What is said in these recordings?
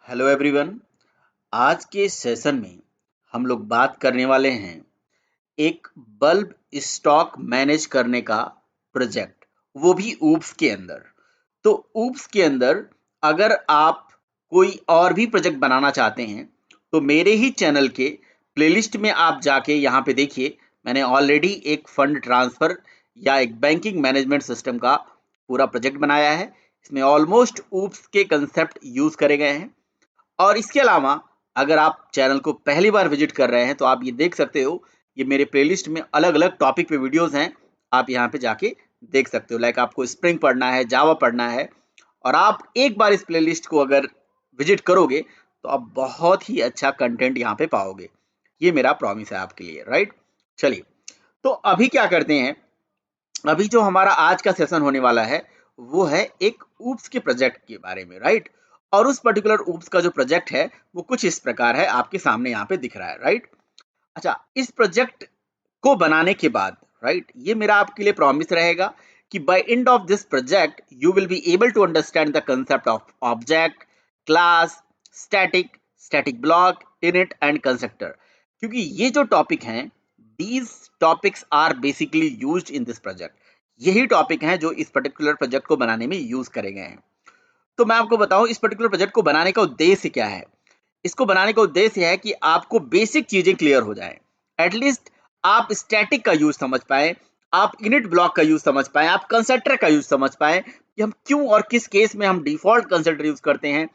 Hello everyone. आज के session में हम लोग बात करने वाले हैं एक बल्ब स्टॉक मैनेज करने का प्रोजेक्ट, वो भी ऊप्स के अंदर। तो ऊप्स के अंदर अगर आप कोई और भी प्रोजेक्ट बनाना चाहते हैं तो मेरे ही चैनल के प्लेलिस्ट में आप जाके यहाँ पे देखिए, मैंने ऑलरेडी एक फंड ट्रांसफर या एक बैंकिंग मैनेजमेंट सिस्टम का पूरा प्रोजेक्ट बनाया है। इसमें ऑलमोस्ट ऊप्स के कंसेप्ट यूज करे गए हैं। और इसके अलावा अगर आप चैनल को पहली बार विजिट कर रहे हैं तो आप ये देख सकते हो, ये मेरे प्लेलिस्ट में अलग अलग टॉपिक पे वीडियोस हैं, आप यहाँ पे जाके देख सकते हो। लाइक आपको स्प्रिंग पढ़ना है, जावा पढ़ना है, और आप एक बार इस प्लेलिस्ट को अगर विजिट करोगे तो आप बहुत ही अच्छा कंटेंट यहाँ पे पाओगे। ये मेरा प्रॉमिस है आपके लिए, राइट। चलिए, तो अभी क्या करते हैं, अभी जो हमारा आज का सेशन होने वाला है वो है एक ऊप्स के प्रोजेक्ट के बारे में, राइट। और उस पर्टिकुलर ऊप्स का जो प्रोजेक्ट है वो कुछ इस प्रकार है, आपके सामने यहाँ पे दिख रहा है, राइट। अच्छा, इस प्रोजेक्ट को बनाने के बाद, राइट, ये मेरा आपके लिए प्रॉमिस रहेगा कि by end of this project you will be able to understand the concept of object, class, static, static block, init and constructor. क्योंकि ये जो टॉपिक हैं, these topics are basically used in this project। यही topic हैं जो इस particular project को बनाने में यूज करे गए हैं। तो मैं आपको बताऊं, इस पर्टिकुलर प्रोजेक्ट को बनाने का उद्देश्य क्या है। इसको बनाने का उद्देश्य है कि आपको बेसिक चीजें क्लियर हो जाएं। एटलीस्ट आप स्टैटिक का यूज समझ पाए, आप इनिट ब्लॉक का यूज समझ पाए, आप कंस्ट्रक्टर का यूज समझ पाए कि हम क्यों और किस केस में हम डिफॉल्ट कंस्ट्रक्टर यूज करते हैं,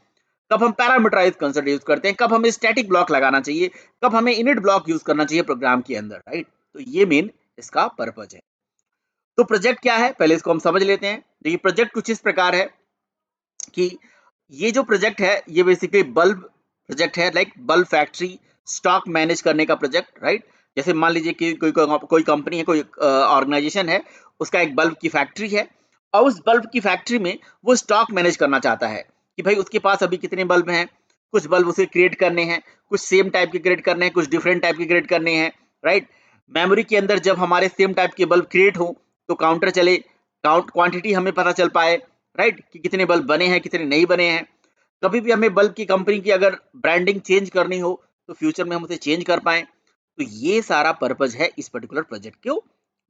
कब हम पैरामीटराइज कंस्ट्रक्टर यूज करते हैं, कब हमें स्टैटिक ब्लॉक लगाना चाहिए, कब हमें इनिट ब्लॉक यूज करना चाहिए प्रोग्राम के अंदर, राइट। तो ये मेन इसका पर्पज है। तो प्रोजेक्ट क्या है, पहले इसको हम समझ लेते हैं। देखिए, प्रोजेक्ट कुछ इस प्रकार है कि ये जो प्रोजेक्ट है ये बेसिकली बल्ब प्रोजेक्ट है, like bulb factory stock manage करने का प्रोजेक्ट, राइट। जैसे मान लीजिए कि कोई कंपनी है, कोई ऑर्गेनाइजेशन है, उसका एक बल्ब की फैक्ट्री है, और उस बल्ब की फैक्ट्री में वो स्टॉक मैनेज करना चाहता है कि भाई उसके पास अभी कितने बल्ब हैं। कुछ बल्ब उसे क्रिएट करने हैं, कुछ सेम टाइप के क्रिएट करने हैं, कुछ डिफरेंट टाइप के क्रिएट करने हैं, राइट। मेमोरी के अंदर जब हमारे सेम टाइप के बल्ब क्रिएट हो तो काउंटर चले, काउंट क्वांटिटी हमें पता चल पाए, राइट, कि कितने बल्ब बने हैं, कितने नहीं बने हैं। कभी भी हमें बल्ब की कंपनी की अगर ब्रांडिंग चेंज करनी हो तो फ्यूचर में हम उसे चेंज कर पाए। तो ये सारा पर्पज है इस पर्टिकुलर प्रोजेक्ट को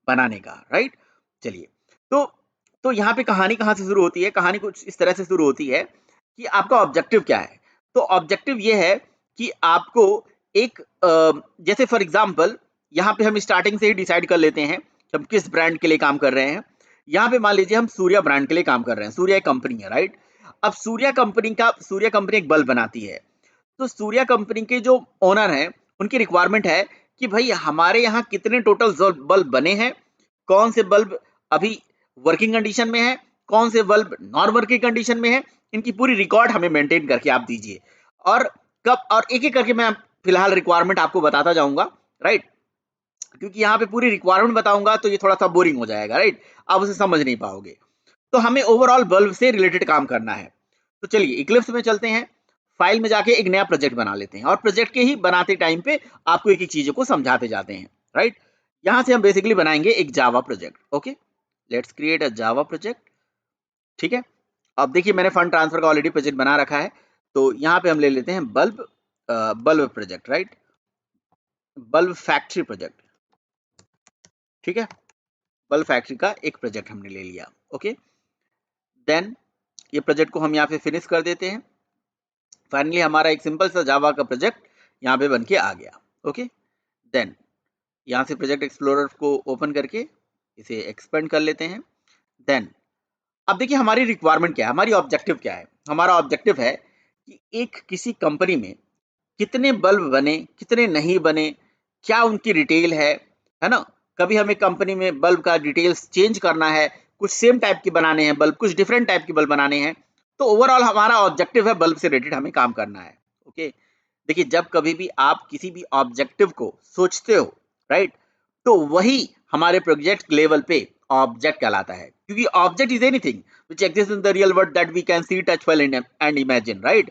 बनाने का, राइट। चलिए, तो यहाँ पे कहानी कहाँ से शुरू होती है। कहानी कुछ इस तरह से शुरू होती है कि आपका ऑब्जेक्टिव क्या है। तो ऑब्जेक्टिव ये है कि आपको एक जैसे फॉर एग्जांपल यहाँ पे हम स्टार्टिंग से ही डिसाइड कर लेते हैं कि हम किस ब्रांड के लिए काम कर रहे हैं। यहाँ पे मान लीजिए हम सूर्या ब्रांड के लिए काम कर रहे हैं, सूर्या एक कंपनी है, राइट। अब सूर्या कंपनी एक बल्ब बनाती है। तो सूर्या कंपनी के जो ओनर हैं उनकी रिक्वायरमेंट है कि भाई हमारे यहाँ कितने टोटल बल्ब बने हैं, कौन से बल्ब अभी वर्किंग कंडीशन में है, कौन से बल्ब नॉन वर्किंग कंडीशन में है, इनकी पूरी रिकॉर्ड हमें मेंटेन करके आप दीजिए। और कब, और एक एक करके मैं फिलहाल रिक्वायरमेंट आपको बताता जाऊंगा, राइट। क्योंकि यहाँ पे पूरी रिक्वायरमेंट बताऊंगा तो ये थोड़ा सा बोरिंग हो जाएगा, राइट, आप उसे समझ नहीं पाओगे। तो हमें ओवरऑल बल्ब से रिलेटेड काम करना है। तो चलिए इक्लिप्स में चलते हैं, फाइल में जाके एक नया प्रोजेक्ट बना लेते हैं, और प्रोजेक्ट के ही बनाते टाइम पे आपको एक एक चीजों को समझाते जाते हैं, राइट। यहाँ से हम बेसिकली बनाएंगे एक Java project. Okay, let's create a Java project. ठीक है, अब देखिए मैंने फंड ट्रांसफर का ऑलरेडी प्रोजेक्ट बना रखा है। तो यहाँ पे हम ले लेते हैं bulb bulb project, right, bulb factory project. ठीक है, बल्ब फैक्ट्री का एक प्रोजेक्ट हमने ले लिया। ओके, देन ये प्रोजेक्ट को हम यहाँ पे फिनिश कर देते हैं। फाइनली हमारा एक सिंपल सा जावा का प्रोजेक्ट यहाँ पे बन के आ गया। ओके, देन यहाँ से प्रोजेक्ट एक्सप्लोरर को ओपन करके इसे एक्सपेंड कर लेते हैं। देन अब देखिए हमारी रिक्वायरमेंट क्या है, हमारी ऑब्जेक्टिव क्या है। हमारा ऑब्जेक्टिव है कि एक किसी कंपनी में कितने बल्ब बने, कितने नहीं बने, क्या उनकी डिटेल है ना। कभी हमें कंपनी में बल्ब का डिटेल्स चेंज करना है, कुछ सेम टाइप के बनाने हैं बल्ब, कुछ डिफरेंट टाइप के बल्ब बनाने हैं। तो ओवरऑल हमारा ऑब्जेक्टिव है बल्ब से रिलेटेड हमें काम करना है। ओके, देखिए जब कभी भी आप किसी भी ऑब्जेक्टिव को सोचते हो, राइट, तो वही हमारे प्रोजेक्ट लेवल पे ऑब्जेक्ट कहलाता है। क्योंकि object is anything which exist in the real world that we can see, touch, feel and imagine, right.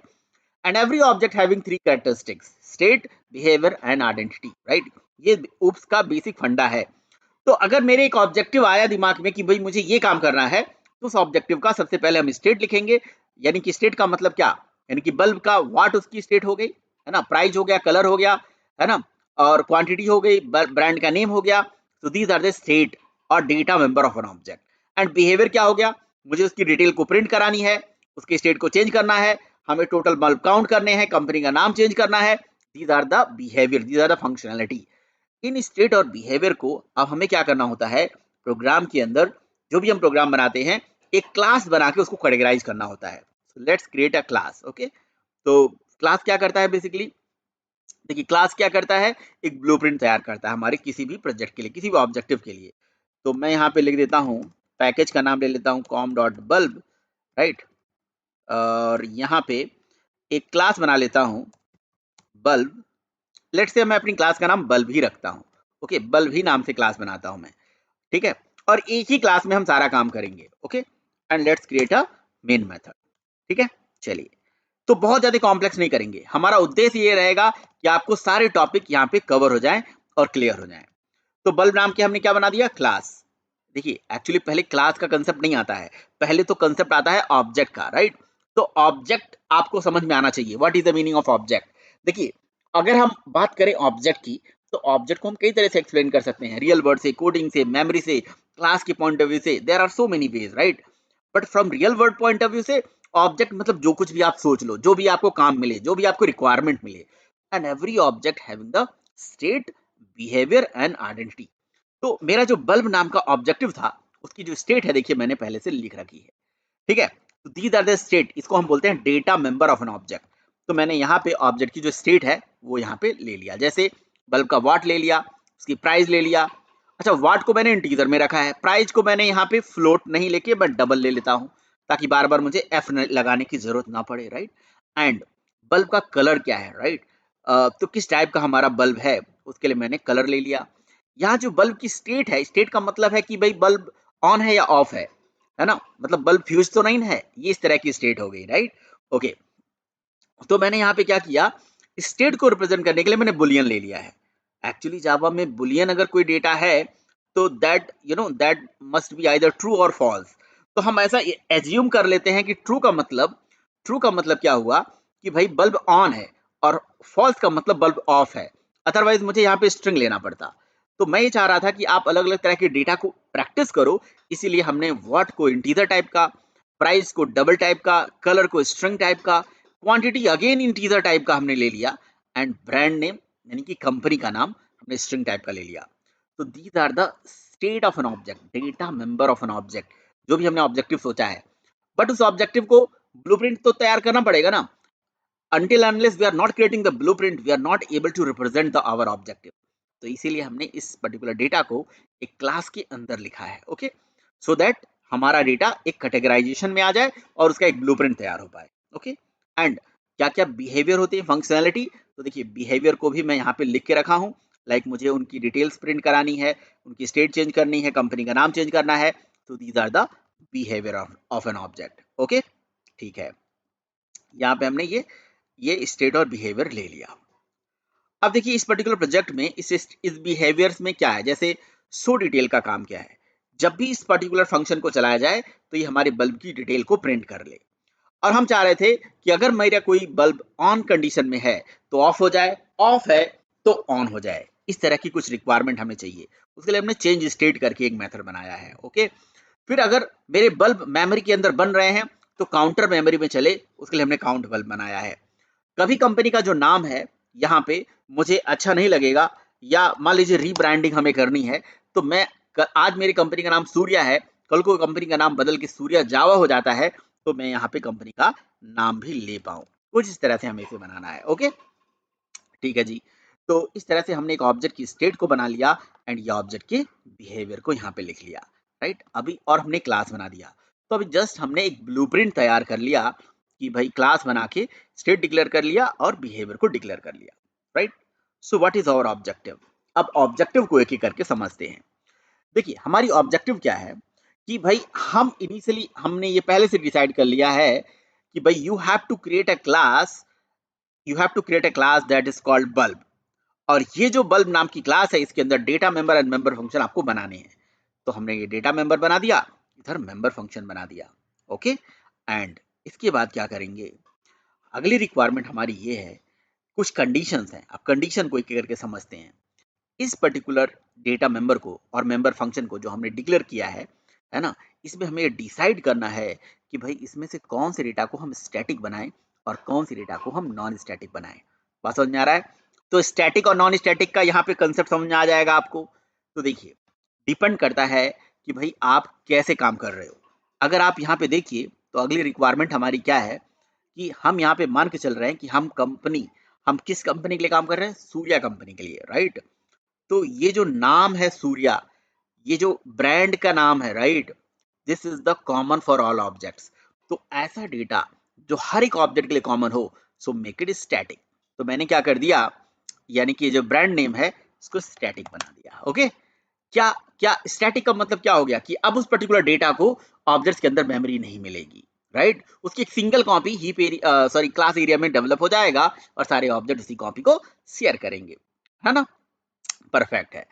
And every object having three characteristics: state, behavior and identity, right। ये oops का basic फंडा है। तो अगर मेरे एक objective आया दिमाग में कि भाई मुझे ये काम करना है, तो उस ऑब्जेक्टिव का सबसे पहले हम स्टेट लिखेंगे। यानी कि स्टेट का मतलब क्या, यानी कि बल्ब का व्हाट उसकी स्टेट हो गई, है ना, प्राइस हो गया, कलर हो गया, है ना, और क्वांटिटी हो गई, ब्रांड का नेम हो गया। तो दीज आर द स्टेट और data member of an object. And behaviour क्या हो गया, मुझे उसकी डिटेल को प्रिंट करानी है, उसके स्टेट को चेंज करना है, हमें टोटल बल्ब काउंट करने हैं, कंपनी का नाम चेंज करना है। These are the behaviour, these are the functionality. इन स्टेट और बिहेवियर को अब हमें क्या करना होता है, प्रोग्राम के अंदर जो भी हम प्रोग्राम बनाते हैं, एक क्लास बना के उसको कैटेगराइज करना होता है। Let's create a class. Okay, तो क्लास क्या करता है बेसिकली, देखिए क्लास क्या करता है, एक ब्लूप्रिंट तैयार करता है हमारे किसी भी प्रोजेक्ट के लिए, किसी भी ऑब्जेक्टिव के लिए। तो मैं यहाँ पे लिख देता हूँ, पैकेज का नाम ले लेता हूँ com.bulb, राइट, और यहाँ पे एक क्लास बना लेता हूँ बल्ब। लेट्स से मैं अपनी क्लास का नाम बल्ब ही रखता हूँ। ओके, बल्ब ही नाम से क्लास बनाता हूँ मैं, ठीक है, और एक ही क्लास में हम सारा काम करेंगे। Okay, and let's create a main method. ठीक है, चलिए, तो बहुत ज्यादा कॉम्प्लेक्स नहीं करेंगे, हमारा उद्देश्य ये रहेगा कि आपको सारे टॉपिक यहाँ पे कवर हो जाएं और क्लियर हो जाएं। तो बल्ब नाम के हमने क्या बना दिया, क्लास। देखिए एक्चुअली पहले क्लास का कंसेप्ट नहीं आता है, पहले तो कंसेप्ट आता है ऑब्जेक्ट का, राइट। तो ऑब्जेक्ट आपको समझ में आना चाहिए, what is the meaning of object. देखिए अगर हम बात करें ऑब्जेक्ट की, तो ऑब्जेक्ट को हम कई तरह से एक्सप्लेन कर सकते हैं, रियल वर्ड से, कोडिंग से, मेमोरी से, क्लास के पॉइंट ऑफ व्यू से, there are so many ways, right. But from real word point of view से ऑब्जेक्ट मतलब जो कुछ भी आप सोच लो, जो भी आपको काम मिले, जो भी आपको रिक्वायरमेंट मिले, and every object having the state, behaviour and identity. तो मेरा जो बल्ब नाम का ऑब्जेक्टिव था, उसकी जो स्टेट है देखिए मैंने पहले से लिख रखी है, ठीक है। तो दीज आर द स्टेट, इसको हम बोलते हैं data member of an object. तो मैंने यहाँ पे ऑब्जेक्ट की जो स्टेट है वो यहाँ पे ले लिया, जैसे बल्ब का वाट ले लिया, उसकी प्राइस ले लिया। अच्छा, वाट को मैंने इंटीजर में रखा है, प्राइस को मैंने यहाँ पे फ्लोट नहीं लेके बट डबल ले लेता हूँ, ताकि बार बार मुझे एफ लगाने की जरूरत ना पड़े, राइट। एंड बल्ब का कलर क्या है, राइट, तो किस टाइप का हमारा बल्ब है उसके लिए मैंने कलर ले लिया। यहाँ जो बल्ब की स्टेट है, स्टेट का मतलब है कि भाई बल्ब ऑन है या ऑफ है ना, मतलब बल्ब फ्यूज तो नहीं है, ये इस तरह की स्टेट हो गई, राइट। ओके, तो मैंने यहाँ पे क्या किया, स्टेट को रिप्रेजेंट करने के लिए मैंने बुलियन ले लिया है। एक्चुअली जावा में बुलियन अगर कोई डेटा है तो that that must be either true और फॉल्स। तो हम ऐसा एज्यूम कर लेते हैं कि ट्रू का मतलब क्या हुआ कि भाई बल्ब ऑन है, और फॉल्स का मतलब बल्ब ऑफ है, अदरवाइज मुझे यहाँ पे स्ट्रिंग लेना पड़ता। तो मैं ये चाह रहा था कि आप अलग अलग तरह के डेटा को प्रैक्टिस करो, इसीलिए हमने व्हाट को इंटीजर टाइप का, प्राइस को डबल टाइप का, कलर को स्ट्रिंग टाइप का, क्वांटिटी अगेन इंटीजर टाइप का हमने ले लिया, एंड ब्रांड नेम यानी कि कंपनी का नाम हमने स्ट्रिंग टाइप का ले लिया। तो these are the state of an object, data member of an object, जो भी हमने ऑब्जेक्टिव सोचा है। बट उस ऑब्जेक्टिव को ब्लूप्रिंट तो तैयार करना पड़ेगा ना, until unless we are not creating the blueprint we are not able to represent the our objective। तो इसीलिए हमने इस पर्टिकुलर डेटा को एक क्लास के अंदर लिखा है, ओके, सो दैट हमारा डेटा एक कैटेगराइजेशन में आ जाए और उसका एक ब्लूप्रिंट तैयार हो पाए। ओके, एंड क्या क्या बिहेवियर होते हैं, फंक्शनैलिटी। तो देखिए बिहेवियर को भी मैं यहाँ पे लिख के रखा हूँ, लाइक मुझे उनकी डिटेल्स प्रिंट करानी है, उनकी स्टेट चेंज करनी है, कंपनी का नाम चेंज करना है। तो these are the behaviour of an object. Okay, ठीक है, यहाँ पे हमने ये स्टेट और बिहेवियर ले लिया। अब देखिए इस पर्टिकुलर प्रोजेक्ट में इस बिहेवियर्स में क्या है, जैसे सो डिटेल का काम क्या है, जब भी इस पर्टिकुलर फंक्शन को चलाया जाए तो ये हमारे बल्ब की डिटेल को प्रिंट कर ले। और हम चाह रहे थे कि अगर मेरा कोई बल्ब ऑन कंडीशन में है तो ऑफ हो जाए, ऑफ है तो ऑन हो जाए, इस तरह की कुछ रिक्वायरमेंट हमें चाहिए। उसके लिए हमने चेंज स्टेट करके एक मेथड बनाया है। ओके, फिर अगर मेरे बल्ब मेमोरी के अंदर बन रहे हैं तो काउंटर मेमोरी में चले, उसके लिए हमने काउंट बल्ब बनाया है। कभी कंपनी का जो नाम है यहाँ पे मुझे अच्छा नहीं लगेगा, या मान लीजिए रीब्रांडिंग हमें करनी है, तो मैं आज मेरी कंपनी का नाम सूर्या है, कल को कंपनी का नाम बदल के सूर्या जावा हो जाता है, तो मैं यहाँ पे कंपनी का नाम भी ले पाऊँ। कुछ इस तरह से हमें इसे बनाना है। ओके, ठीक है जी। तो इस तरह से हमने एक ऑब्जेक्ट की स्टेट को बना लिया एंड ये ऑब्जेक्ट के बिहेवियर को यहाँ पे लिख लिया, राइट। अभी और हमने क्लास बना दिया, तो अभी जस्ट हमने एक ब्लूप्रिंट तैयार कर लिया कि भाई क्लास बना के स्टेट डिक्लेयर कर लिया और बिहेवियर को डिक्लेयर कर लिया, right. So what is our objective. अब ऑब्जेक्टिव को एक एक करके समझते हैं। देखिए हमारी ऑब्जेक्टिव क्या है कि भाई हम इनिशियली हमने ये पहले से डिसाइड कर लिया है कि भाई you have to create a class that is called bulb. और ये जो बल्ब नाम की क्लास है इसके अंदर data member and member function आपको बनाने हैं। तो हमने ये डेटा मेंबर बना दिया, इधर मेंबर फंक्शन बना दिया। ओके, एंड इसके बाद क्या करेंगे, अगली रिक्वायरमेंट हमारी ये है, कुछ कंडीशंस हैं, आप कंडीशन को एक एक करके समझते हैं। इस पर्टिकुलर डेटा मेंबर को और मेंबर फंक्शन को जो हमने डिक्लेयर किया है ना? इसमें हमें ये डिसाइड करना है कि भाई इसमें से कौन से डेटा को हम स्टैटिक बनाएँ और कौन सी डेटा को हम नॉन स्टैटिक बनाएँ। बात समझ में आ रहा है? तो स्टैटिक और नॉन स्टैटिक का यहाँ पे कांसेप्ट समझ में आ जाएगा आपको। तो देखिए, डिपेंड करता है कि भाई आप कैसे काम कर रहे हो। अगर आप यहाँ पे देखिए, तो अगली रिक्वायरमेंट हमारी क्या है कि हम यहाँ पे मान के चल रहे हैं कि हम किस कंपनी के लिए काम कर रहे हैं? सूर्या कंपनी के लिए, राइट? तो ये जो नाम है सूर्या, ये जो ब्रांड का नाम है, right, this is the common for all objects. तो ऐसा डेटा जो हर एक ऑब्जेक्ट के लिए कॉमन हो, सो मेक इट स्टैटिक। तो मैंने क्या कर दिया, यानी कि जो ब्रांड नेम है इसको स्टैटिक बना दिया। ओके, क्या क्या स्टैटिक का मतलब क्या हो गया कि अब उस पर्टिकुलर डेटा को ऑब्जेक्ट्स के अंदर मेमोरी नहीं मिलेगी, राइट? उसकी एक single copy heap class area में डेवलप हो जाएगा और सारे ऑब्जेक्ट उसी कॉपी को शेयर करेंगे, है ना? परफेक्ट है।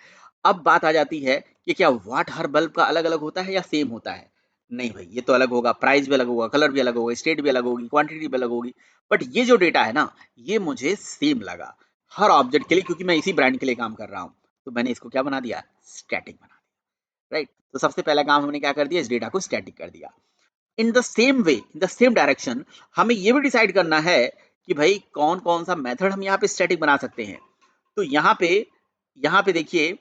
अब बात आ जाती है कि क्या वाट हर बल्ब का अलग अलग होता है या सेम होता है? नहीं भाई, ये तो अलग होगा, प्राइस भी अलग होगा, कलर भी अलग होगा, स्टेट भी अलग होगी, क्वांटिटी भी अलग होगी। बट ये जो डेटा है ना, ये मुझे सेम लगा हर ऑब्जेक्ट के लिए, क्योंकि मैं इसी ब्रांड के लिए काम कर रहा हूँ। तो मैंने इसको क्या बना दिया, स्टैटिक बना दिया, राइट? तो सबसे पहला काम हमने क्या कर दिया, इस डेटा को स्टैटिक कर दिया। In the same way, in the same direction, हमें ये भी डिसाइड करना है कि भाई कौन कौन सा मेथड हम यहाँ पे स्टैटिक बना सकते हैं। तो यहाँ पे देखिए,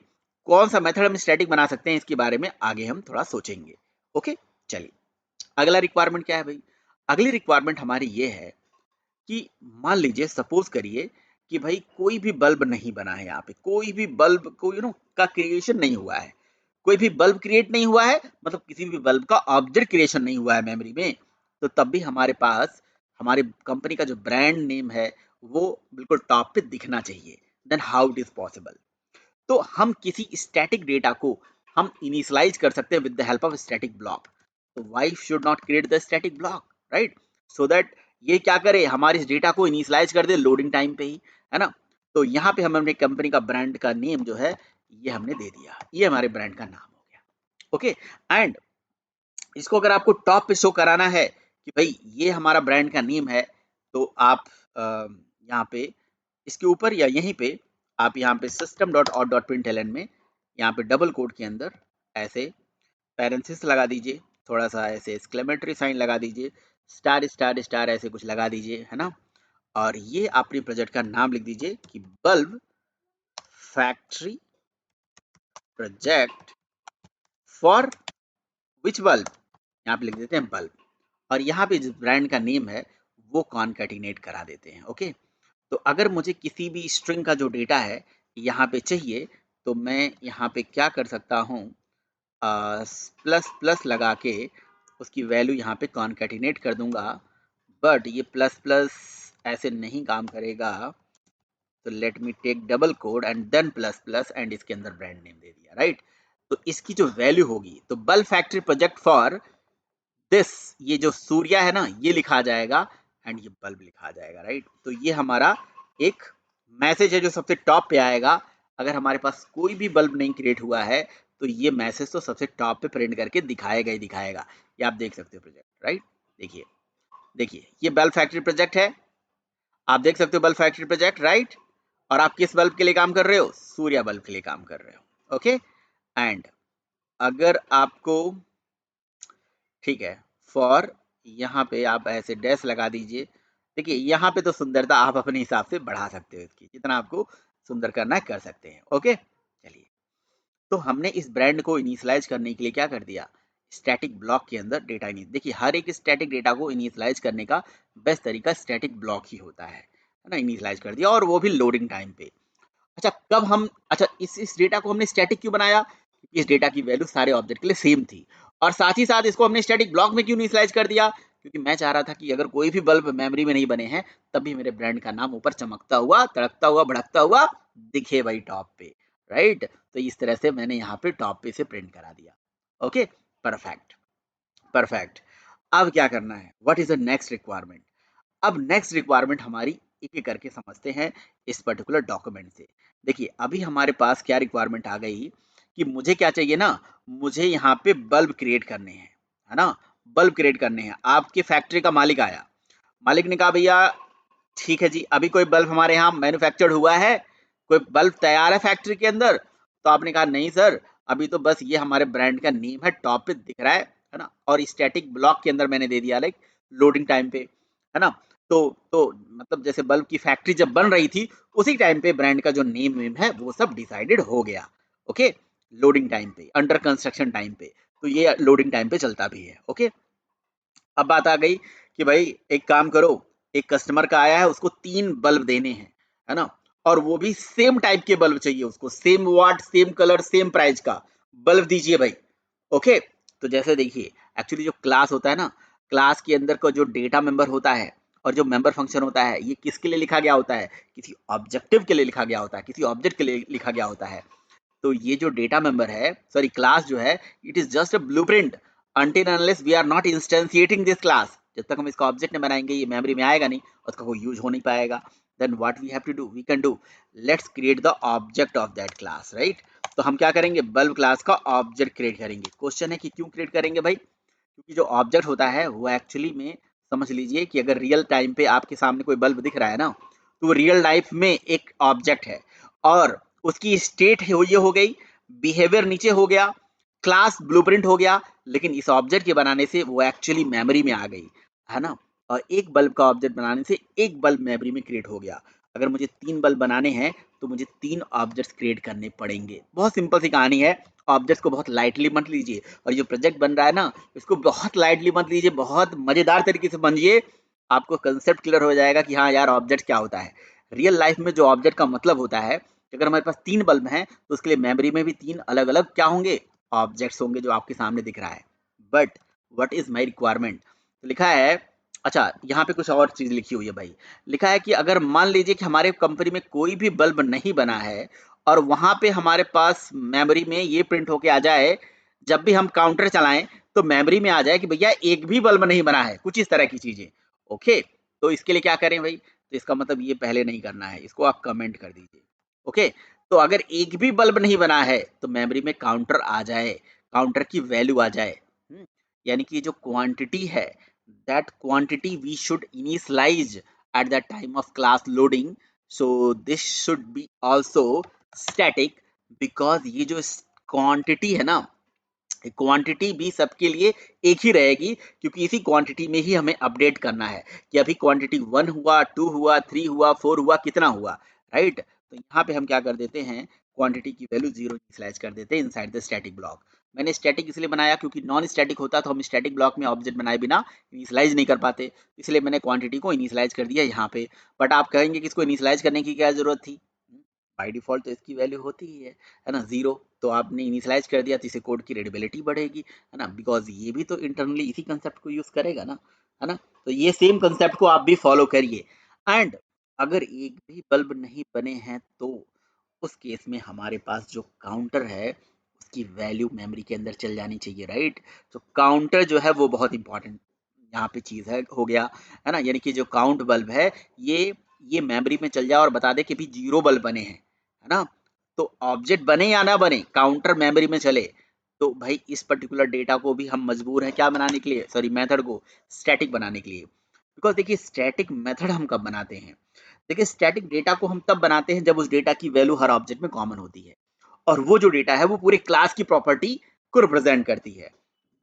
कौन सा मेथड हम स्टैटिक बना सकते हैं, इसके बारे में आगे हम थोड़ा सोचेंगे। ओके, चलिए अगला रिक्वायरमेंट क्या है भाई। अगली रिक्वायरमेंट हमारी ये है कि मान लीजिए, सपोज करिए कि भाई कोई भी बल्ब नहीं बना है, यहाँ पे कोई भी बल्ब को का क्रिएशन नहीं हुआ है, कोई भी बल्ब क्रिएट नहीं हुआ है, मतलब किसी भी बल्ब का ऑब्जेक्ट क्रिएशन नहीं हुआ है मेमोरी में। तो तब भी हमारे पास हमारी कंपनी का जो ब्रांड नेम है वो बिल्कुल टॉप पे दिखना चाहिए। Then how it is possible? तो हम किसी स्टैटिक डेटा को हम इनिशियलाइज कर सकते हैं with the help of static block. तो why should not create the static block, right? So that ये क्या करे, हमारे इस डेटा को इनिशियलाइज कर दे लोडिंग टाइम पे ही, है ना? तो यहाँ पे हम अपने कंपनी का ब्रांड का नेम जो है ये हमने दे दिया, ये हमारे ब्रांड का नाम हो गया। ओके, एंड इसको अगर आपको टॉप पे शो कराना है कि भाई ये हमारा ब्रांड का नेम है, तो आप यहाँ पे इसके ऊपर या यहीं पे आप यहाँ पे system dot out dot println में यहाँ पे डबल कोड के अंदर ऐसे पैरेंथेसिस लगा दीजिए, थोड़ा सा ऐसे एक्सक्लेमेटरी साइन लगा दीजिए, स्टार स्टार स्टार ऐसे कुछ लगा दीजिए, है ना? और ये अपने प्रोजेक्ट का नाम लिख दीजिए कि bulb factory project for which bulb, यहाँ पे लिख देते हैं बल्ब। और यहाँ पे जिस ब्रांड का नेम है वो कॉन्कैटिनेट करा देते हैं। ओके, तो अगर मुझे किसी भी स्ट्रिंग का जो डेटा है यहाँ पे चाहिए, तो मैं यहाँ पे क्या कर सकता हूँ, प्लस प्लस लगा के उसकी वैल्यू यहाँ पे कॉन्कैटिनेट कर दूंगा। बट ये प्लस प्लस ऐसे नहीं काम करेगा, तो let me take double code and then plus plus and इसके अंदर ब्रांड नेम दे दिया, राइट? तो इसकी जो वैल्यू होगी, तो bulb factory project for this, ये जो सूर्या है ना ये लिखा जाएगा एंड ये बल्ब लिखा जाएगा, राइट? तो ये हमारा एक मैसेज है जो सबसे टॉप पे आएगा। अगर हमारे पास कोई भी बल्ब नहीं क्रिएट हुआ है, तो ये मैसेज तो सबसे टॉप पे प्रिंट करके दिखाएगा ही दिखाएगा। ये आप देख सकते हो प्रोजेक्ट, राइट? देखिए, देखिए ये बल्ब फैक्ट्री प्रोजेक्ट है, आप देख सकते हो बल्ब फैक्ट्री प्रोजेक्ट, राइट? और आप किस बल्ब के लिए काम कर रहे हो, सूर्या बल्ब के लिए काम कर रहे हो। ओके, एंड अगर आपको ठीक है, फॉर यहाँ पे आप ऐसे डैश लगा दीजिए। देखिए यहाँ पे तो सुंदरता आप अपने हिसाब से बढ़ा सकते हो, इसकी जितना आपको सुंदर करना है कर सकते हैं। ओके, चलिए, तो हमने इस ब्रांड को इनिशियलाइज करने के लिए क्या कर दिया, स्टैटिक ब्लॉक के अंदर डेटा इनिश। देखिए हर एक स्टैटिक डेटा को इनिशियलाइज करने का बेस्ट तरीका स्टैटिक ब्लॉक ही होता है ना? इनिशियलाइज कर दिया और वो भी लोडिंग टाइम पे। अच्छा, कब हम अच्छा इस डेटा को हमने स्टैटिक क्यों बनाया, क्योंकि इस डेटा की वैल्यू सारे ऑब्जेक्ट के लिए सेम थी। और साथ ही साथ इसको हमने स्टैटिक ब्लॉक में क्यों इनिशियलाइज कर दिया, क्योंकि मैं चाह रहा था कि अगर कोई भी बल्ब मेमोरी में नहीं बने हैं, तब भी मेरे ब्रांड का नाम ऊपर चमकता हुआ, तड़कता हुआ, भड़कता हुआ दिखे भाई टॉप पे, राइट? तो इस तरह से मैंने यहाँ पे टॉप पे से प्रिंट करा दिया। Okay, perfect, perfect. अब क्या करना है, what is the next requirement? अब नेक्स्ट रिक्वायरमेंट हमारी एक एक करके समझते हैं इस पर्टिकुलर डॉक्यूमेंट से। देखिए अभी हमारे पास क्या रिक्वायरमेंट आ गई कि मुझे क्या चाहिए ना, मुझे यहाँ पे बल्ब क्रिएट करने हैं, है ना? बल्ब क्रिएट करने हैं। आपके फैक्ट्री का मालिक आया, मालिक ने कहा भैया ठीक है जी, अभी कोई बल्ब हमारे यहाँ मैन्युफैक्चर्ड हुआ है, कोई बल्ब तैयार है फैक्ट्री के अंदर? तो आपने कहा नहीं सर, अभी तो बस ये हमारे ब्रांड का नेम है, टॉप पे दिख रहा है ना, और स्टैटिक ब्लॉक के अंदर मैंने दे दिया लाइक लोडिंग टाइम पे, है ना। तो मतलब जैसे बल्ब की फैक्ट्री जब बन रही थी उसी टाइम पे ब्रांड का जो नेम वेम है वो सब डिसाइडेड हो गया। ओके, लोडिंग टाइम पे, अंडर कंस्ट्रक्शन टाइम पे, तो ये लोडिंग टाइम पे चलता भी है। ओके, अब बात आ गई कि भाई एक काम करो, एक कस्टमर का आया है, उसको 3 बल्ब देने हैं, है ना, और वो भी सेम टाइप के बल्ब चाहिए उसको, सेम वाट, सेम कलर, सेम प्राइस का बल्ब दीजिए भाई। ओके, तो जैसे देखिए, एक्चुअली जो क्लास होता है ना, क्लास के अंदर का जो डेटा मेंबर होता है और जो मेंबर फंक्शन होता है, ये किसके लिए लिखा गया होता है? किसी ऑब्जेक्टिव के लिए लिखा गया होता है, किसी ऑब्जेक्ट के लिए लिखा गया होता है। तो ये जो डेटा मेंबर है, सॉरी क्लास जो है, it is just a blueprint until unless we are not instantiating this class। जब तक हम इसका ऑब्जेक्ट नहीं बनाएंगे ये मेमोरी में आएगा नहीं, उसका कोई यूज हो नहीं पाएगा। Then what we have to do, we can do, let's create the object of that class, right. तो हम क्या करेंगे, बल्ब क्लास का ऑब्जेक्ट क्रिएट करेंगे। क्वेश्चन है कि क्यों क्रिएट करेंगे भाई? क्योंकि जो ऑब्जेक्ट होता है वो एक्चुअली में, समझ लीजिए कि अगर रियल टाइम पे आपके सामने कोई बल्ब दिख रहा है ना, तो वो रियल लाइफ में एक ऑब्जेक्ट है, और उसकी स्टेट ये हो गई, बिहेवियर नीचे हो गया, क्लास ब्लूप्रिंट हो गया, लेकिन इस ऑब्जेक्ट के बनाने से वो एक्चुअली मेमोरी में आ गई, है ना। और एक बल्ब का ऑब्जेक्ट बनाने से एक बल्ब मेमोरी में क्रिएट हो गया। अगर मुझे 3 बल्ब बनाने हैं तो मुझे 3 ऑब्जेक्ट्स क्रिएट करने पड़ेंगे। बहुत सिंपल सी कहानी है, ऑब्जेक्ट्स को बहुत लाइटली मत लीजिए, और जो प्रोजेक्ट बन रहा है ना, इसको बहुत लाइटली मत लीजिए, बहुत मजेदार तरीके से समझिए, आपको कंसेप्ट क्लियर हो जाएगा कि हाँ यार ऑब्जेक्ट क्या होता है। रियल लाइफ में जो ऑब्जेक्ट का मतलब होता है, अगर हमारे पास 3 बल्ब हैं तो उसके लिए मेमोरी में भी 3 अलग अलग क्या होंगे, ऑब्जेक्ट्स होंगे, जो आपके सामने दिख रहा है। But what is my requirement, तो लिखा है, अच्छा यहाँ पे कुछ और चीज लिखी हुई है भाई। लिखा है कि अगर मान लीजिए कि हमारे कंपनी में कोई भी बल्ब नहीं बना है, और वहां पे हमारे पास मेमोरी में ये प्रिंट होके आ जाए, जब भी हम काउंटर चलाएं तो मेमोरी में आ जाए कि भैया एक भी बल्ब नहीं बना है, कुछ इस तरह की चीजें। ओके, तो इसके लिए क्या करें भाई? तो इसका मतलब ये पहले नहीं करना है, इसको आप कमेंट कर दीजिए। ओके, तो अगर एक भी बल्ब नहीं बना है तो मेमोरी में काउंटर आ जाए, काउंटर की वैल्यू आ जाए। यानी कि जो क्वांटिटी है, that quantity we should initialize at the time of class loading, so this should be also static, because ये जो क्वांटिटी है ना, क्वांटिटी भी सबके लिए एक ही रहेगी, क्योंकि इसी क्वांटिटी में ही हमें अपडेट करना है कि अभी क्वांटिटी 1 हुआ, 2 हुआ, 3 हुआ, 4 हुआ, कितना हुआ, राइट। तो यहाँ पे हम क्या कर देते हैं, क्वांटिटी की वैल्यू 0 इनिशियलाइज कर देते हैं इनसाइड द स्टैटिक ब्लॉक। मैंने स्टैटिक इसलिए बनाया क्योंकि नॉन स्टैटिक होता तो हम स्टैटिक ब्लॉक में ऑब्जेक्ट बनाए बिना इनिशियलाइज नहीं कर पाते, इसलिए मैंने क्वांटिटी को इनिशियलाइज कर दिया यहाँ पे। बट आप कहेंगे कि इसको इनिशियलाइज करने की क्या जरूरत थी? बाय डिफॉल्ट तो इसकी वैल्यू होती ही है ना, 0। तो आपने इनिशियलाइज कर दिया तो इसे कोड की रीडेबिलिटी बढ़ेगी, है ना, बिकॉज ये भी तो इंटरनली इसी कंसेप्ट को यूज करेगा ना, है ना। तो ये सेम कंसेप्ट को आप भी फॉलो करिए। एंड अगर एक भी बल्ब नहीं बने हैं तो उस केस में हमारे पास जो काउंटर है उसकी वैल्यू मेमोरी के अंदर चल जानी चाहिए, राइट। तो काउंटर जो है वो बहुत इंपॉर्टेंट यहाँ पे चीज हो गया, है ना। यानी कि जो काउंट बल्ब है, ये मेमोरी में चल जाए और बता दे कि भी 0 बल्ब बने हैं, है ना। तो ऑब्जेक्ट बने या ना बने, काउंटर मेमोरी में चले, तो भाई इस पर्टिकुलर डेटा को भी हम मजबूर हैं क्या बनाने के लिए, सॉरी मेथड को स्टैटिक बनाने के लिए। बिकॉज देखिए स्टैटिक मेथड हम कब बनाते हैं, देखिए स्टैटिक डेटा को हम तब बनाते हैं जब उस डेटा की वैल्यू हर ऑब्जेक्ट में कॉमन होती है, और वो जो डेटा है वो पूरे क्लास की प्रॉपर्टी को रिप्रेजेंट करती है।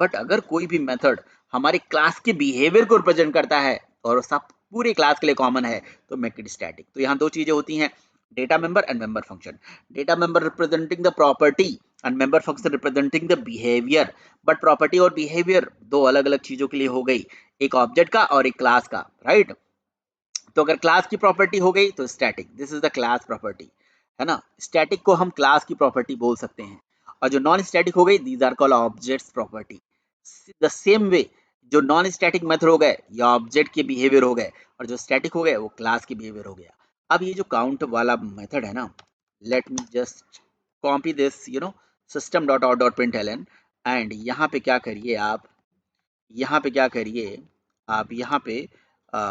बट अगर कोई भी मेथड हमारे क्लास के बिहेवियर को रिप्रेजेंट करता है और सब पूरे क्लास के लिए कॉमन है, तो मेक इट स्टैटिक। तो यहाँ दो चीजें होती हैं, data member and member function. Data member representing the property and member function representing the behaviour. But property और बिहेवियर दो अलग अलग चीजों के लिए हो गई, एक ऑब्जेक्ट का और एक क्लास का, राइट। तो अगर क्लास की प्रॉपर्टी हो गई तो static, this is the class property, है ना। स्टैटिक को हम क्लास की प्रॉपर्टी बोल सकते हैं, और जो नॉन स्टैटिक हो गई these are called objects property. The same way जो नॉन स्टैटिक मेथड हो गए या ऑब्जेक्ट के बिहेवियर हो गए, और जो स्टैटिक हो गए वो क्लास के बिहेवियर हो गया। अब ये जो काउंट वाला मेथड है ना, let me just copy this, system dot out dot print L N, and यहाँ पे क्या करिए आप, यहाँ पे क्या करिए आप, यहाँ पे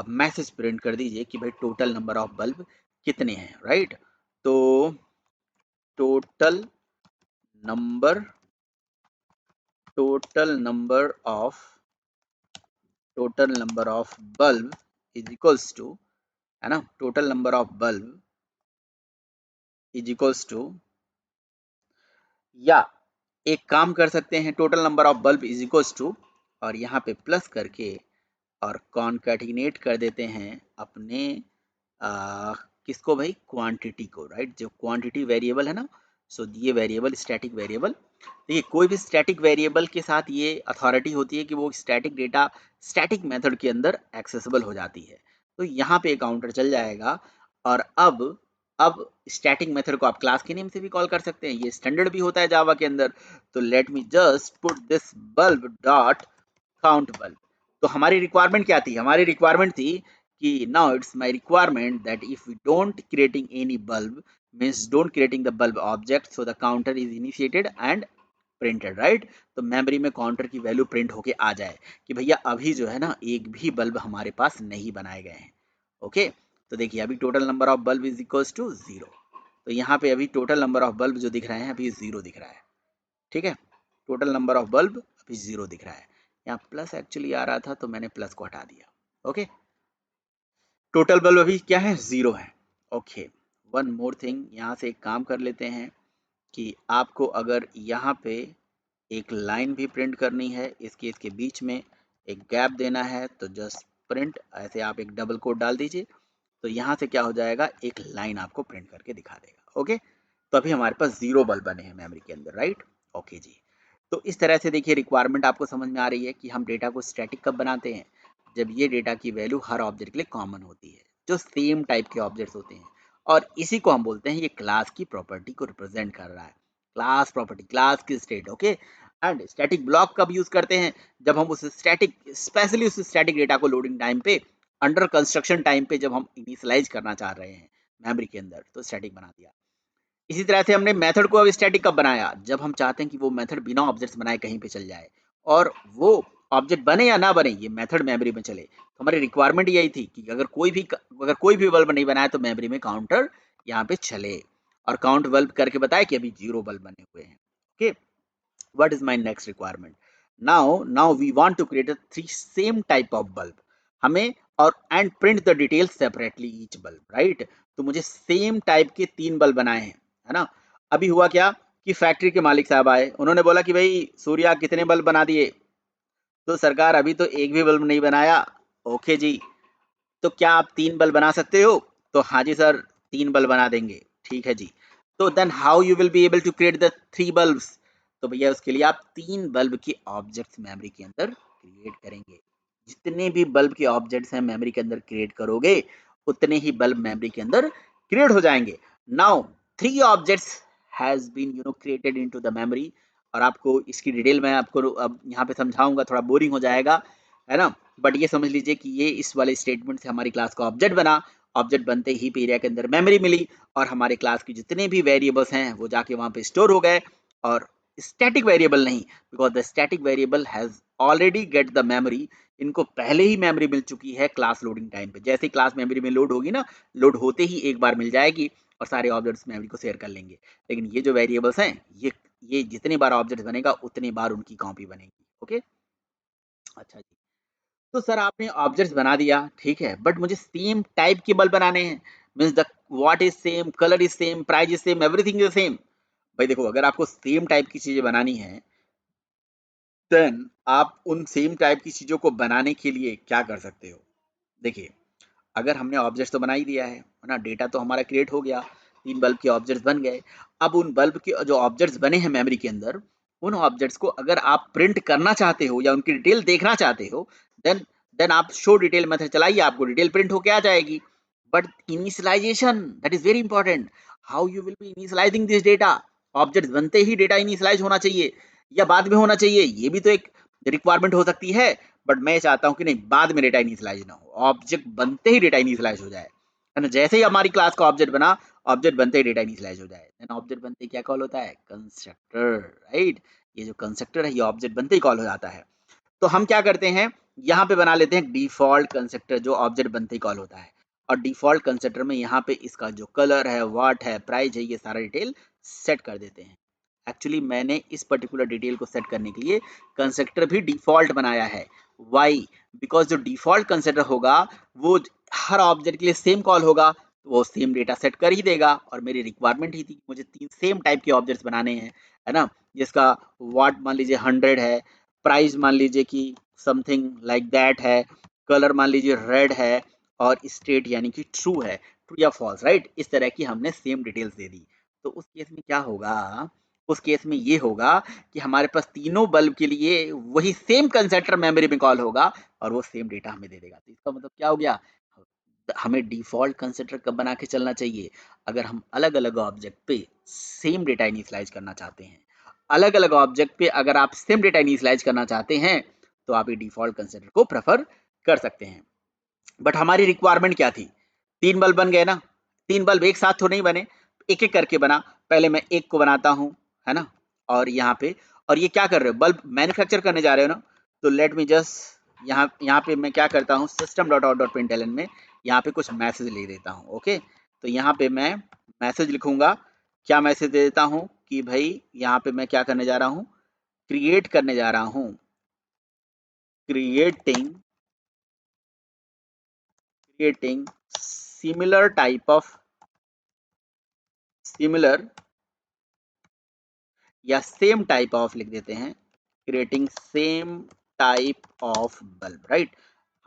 मैसेज प्रिंट कर दीजिए कि भाई टोटल नंबर ऑफ बल्ब कितने हैं, राइट। तो total number total number of total number of bulb is equals to, है ना, total number of bulb is equals to, या एक काम कर सकते हैं, total number of bulb is equals to, और यहाँ पे प्लस करके और कॉन्कैटिनेट कर देते हैं अपने किसको भाई, क्वांटिटी को, राइट, जो क्वांटिटी वेरिएबल है ना। सो ये वेरिएबल स्टैटिक वेरिएबल, देखिए कोई भी स्टैटिक वेरिएबल के साथ ये अथॉरिटी होती है कि वो स्टैटिक डेटा स्टैटिक मेथड के अंदर एक्सेसिबल हो जाती है। तो यहाँ पे काउंटर चल जाएगा, और अब स्टैटिक मेथड को आप क्लास के नेम से भी कॉल कर सकते हैं, ये स्टैंडर्ड भी होता है जावा के अंदर। तो let me just put this bulb dot count bulb. तो हमारी रिक्वायरमेंट क्या थी, हमारी रिक्वायरमेंट थी कि now it's my requirement that if we don't creating any bulb means don't creating the bulb object, so the counter is initiated and printed, right. तो memory में counter की वैल्यू प्रिंट होके आ जाए कि भैया अभी जो है ना एक भी बल्ब हमारे पास नहीं बनाए गए हैं। ओके, तो देखिए अभी total number of bulb is equals to 0। तो यहाँ पे अभी टोटल नंबर ऑफ बल्ब जो दिख रहे हैं अभी 0 दिख रहा है, ठीक है, टोटल नंबर ऑफ बल्ब अभी 0 दिख रहा है। यहाँ प्लस एक्चुअली आ रहा था तो मैंने प्लस को हटा दिया। ओके, टोटल बल्ब अभी क्या है, 0 है। ओके, वन मोर थिंग, यहाँ से एक काम कर लेते हैं कि आपको अगर यहाँ पे एक लाइन भी प्रिंट करनी है, इसके बीच में एक गैप देना है, तो जस्ट प्रिंट, ऐसे आप एक डबल कोट डाल दीजिए, तो यहाँ से क्या हो जाएगा, एक लाइन आपको प्रिंट करके दिखा देगा। ओके, तो अभी हमारे पास 0 बल्ब बने हैं मेमोरी के अंदर, राइट। ओके जी, तो इस तरह से देखिए रिक्वायरमेंट आपको समझ में आ रही है कि हम डेटा को स्टैटिक कब बनाते हैं, जब ये डेटा की वैल्यू हर ऑब्जेक्ट के लिए कॉमन होती है, जो सेम टाइप के ऑब्जेक्ट्स होते हैं, और इसी को हम बोलते हैं ये क्लास की प्रॉपर्टी को रिप्रेजेंट कर रहा है, क्लास प्रॉपर्टी, क्लास की state. Okay, and static block कब यूज करते हैं, जब हम उस स्टैटिक, स्पेशली उस स्टैटिक डेटा को लोडिंग टाइम पे, अंडर कंस्ट्रक्शन टाइम पे, जब हम इनिशियलाइज करना चाह रहे हैं मेमोरी के अंदर, तो स्टैटिक बना दिया। इसी तरह से हमने मेथड को अब स्टैटिक कब बनाया, जब हम चाहते हैं कि वो मेथड बिना ऑब्जेक्ट्स बनाए कहीं पे चल जाए, और वो ऑब्जेक्ट बने या ना बने ये मेथड मेमोरी में चले। तो हमारी रिक्वायरमेंट यही थी कि अगर कोई भी बल्ब नहीं बनाया तो मेमोरी में काउंटर यहाँ पे चले, और काउंट बल्ब करके बताया कि अभी 0 बल्ब बने हुए हैं। Okay, what is my next requirement, now we want to create 3 same type of bulb, हमें, और and print the details separately each bulb, right. तो मुझे सेम टाइप के 3 बल्ब बनाए हैं, है ना। अभी हुआ क्या कि फैक्ट्री के मालिक साहब आए, उन्होंने बोला कि भाई सूर्या कितने बल्ब बना दिए, तो सरकार अभी तो एक भी बल्ब नहीं बनाया। ओके जी, तो क्या आप 3 बल्ब बना सकते हो, तो हाँ जी सर 3 बल्ब बना देंगे, ठीक है जी। तो then how you will be able to create the 3 bulbs, तो भैया उसके लिए आप 3 बल्ब के ऑब्जेक्ट्स मेमोरी के अंदर क्रिएट करेंगे। जितने भी बल्ब के ऑब्जेक्ट्स हैं मेमोरी के अंदर क्रिएट करोगे, उतने ही बल्ब मेमोरी के अंदर क्रिएट हो जाएंगे। Now 3 objects has been created into the memory, और आपको इसकी डिटेल मैं आपको अब यहाँ पे समझाऊंगा, थोड़ा बोरिंग हो जाएगा, है ना। बट ये समझ लीजिए कि ये इस वाले स्टेटमेंट से हमारी क्लास का ऑब्जेक्ट बना, ऑब्जेक्ट बनते ही एरिया के अंदर मेमोरी मिली, और हमारे क्लास के जितने भी वेरिएबल्स हैं वो जाके वहाँ पे स्टोर हो गए, और स्टैटिक वेरिएबल नहीं, because the static variable has already get the memory, इनको पहले ही मेमोरी मिल चुकी है क्लास लोडिंग टाइम पे। जैसे क्लास मेमोरी में लोड होगी ना, लोड होते ही एक बार मिल जाएगी और सारे ऑब्जेक्ट्स मेमोरी को शेयर कर लेंगे। लेकिन ये जो वेरिएबल्स हैं, ये जितनी बार ऑब्जेक्ट बनेगा उतनी बार उनकी कॉपी बनेगी। ओके, अच्छा जी, तो सर आपने ऑब्जेक्ट्स बना दिया, ठीक है, बट मुझे सेम टाइप के बल्ब बनाने हैं, means the what is same, colour is same, price is same, everything is same. भाई देखो, अगर आपको सेम टाइप की चीजें बनानी है, देन आप उन सेम टाइप की चीजों को बनाने के लिए क्या कर सकते हो। देखिए, अगर हमने ऑब्जेक्ट तो बना ही दिया है ना, डेटा तो हमारा क्रिएट हो गया, 3 बल्ब के ऑब्जेक्ट्स बन गए। अब उन बल्ब के जो ऑब्जेक्ट्स बने हैं मेमोरी के अंदर, उन ऑब्जेक्ट्स को अगर आप प्रिंट करना चाहते हो या उनकी डिटेल देखना चाहते हो, देन देन आप शो डिटेल मेथड चलाइए, आपको डिटेल प्रिंट होके आ जाएगी। But initialization, that is very important, how you will be initializing this data. Object बनते ही डेटा इनिशियलाइज होना चाहिए या बाद में होना चाहिए, ये भी तो एक रिक्वायरमेंट हो सकती है। बट मैं चाहता हूं कि नहीं, बाद में डेटा इनिशियलाइज ना हो, ऑब्जेक्ट बनते ही डेटा इनिशियलाइज हो जाए, है ना। जैसे ही हमारी क्लास का ऑब्जेक्ट बना, ऑब्जेक्ट बनते ही डेटा इनिशियलाइज हो जाए, देन ऑब्जेक्ट बनते ही क्या कॉल होता है, कंस्ट्रक्टर, राइट। ये जो कंस्ट्रक्टर है ये ऑब्जेक्ट बनते ही कॉल हो जाता है। तो हम क्या करते हैं, यहाँ पे बना लेते हैं डिफॉल्ट कंस्ट्रक्टर जो ऑब्जेक्ट बनते ही कॉल होता है, और डिफॉल्ट कंस्ट्रक्टर में यहाँ पे इसका जो कलर है, वाट है, प्राइस है, ये सारा डिटेल सेट कर देते हैं। एक्चुअली मैंने इस पर्टिकुलर डिटेल को सेट करने के लिए कंस्ट्रक्टर भी डिफॉल्ट बनाया है। वाई, बिकॉज जो डिफॉल्ट कंस्ट्रक्टर होगा वो हर ऑब्जेक्ट के लिए सेम कॉल होगा तो वो सेम डेटा सेट कर ही देगा। और मेरी रिक्वायरमेंट ही थी कि मुझे 3 सेम टाइप के ऑब्जेक्ट्स बनाने हैं, है ना? जिसका वाट मान लीजिए 100 है, प्राइस मान लीजिए कि समथिंग लाइक दैट है, कलर मान लीजिए रेड है और स्टेट यानी कि ट्रू है, ट्रू या फॉल्स, राइट? इस तरह की हमने सेम डिटेल्स दे दी। तो उस केस में क्या होगा? उस केस में ये होगा कि हमारे पास तीनों बल्ब के लिए वही सेम कंस्ट्रक्टर मेमोरी में कॉल होगा और वो सेम डेटा हमें दे देगा। तो इसका मतलब क्या हो गया? हमें डिफ़ॉल्ट कंसिडर कब बना के चलना चाहिए? अगर हम अलग-अलग ऑब्जेक्ट पे सेम डेटा इनिशियलाइज़ करना चाहते हैं। अलग-अलग ऑब्जेक्ट पे अगर आप सेम डेटा इनिशियलाइज़ करना चाहते हैं, तो आप ये डिफ़ॉल्ट कंसिडर को प्रेफ़र कर सकते हैं। बट हमारी रिक्वायरमेंट क्या थी? 3 बल्ब बन गए ना? 3 बल्ब एक साथ तो नहीं बने, एक-एक करके बना। पहले मैं एक को बनाता हूँ, है ना? और यहाँ पे और ये क्या कर रहे हो? बल्ब मैन्युफैक्चर करने जा रहे हो ना? तो लेट मी जस्ट यहाँ यहाँ पे मैं क्या करता हूँ system.out.println में यहाँ पे कुछ मैसेज लिख देता हूँ, ओके? तो यहाँ पे मैं मैसेज लिखूँगा, क्या मैसेज दे देता हूँ कि भई यहाँ पे मैं क्या करने जा रहा हूँ? क्रिएट करने जा रहा हूँ, creating creating similar type of similar या सेम टाइप ऑफ लिख देते हैं, creating same type of bulb, right?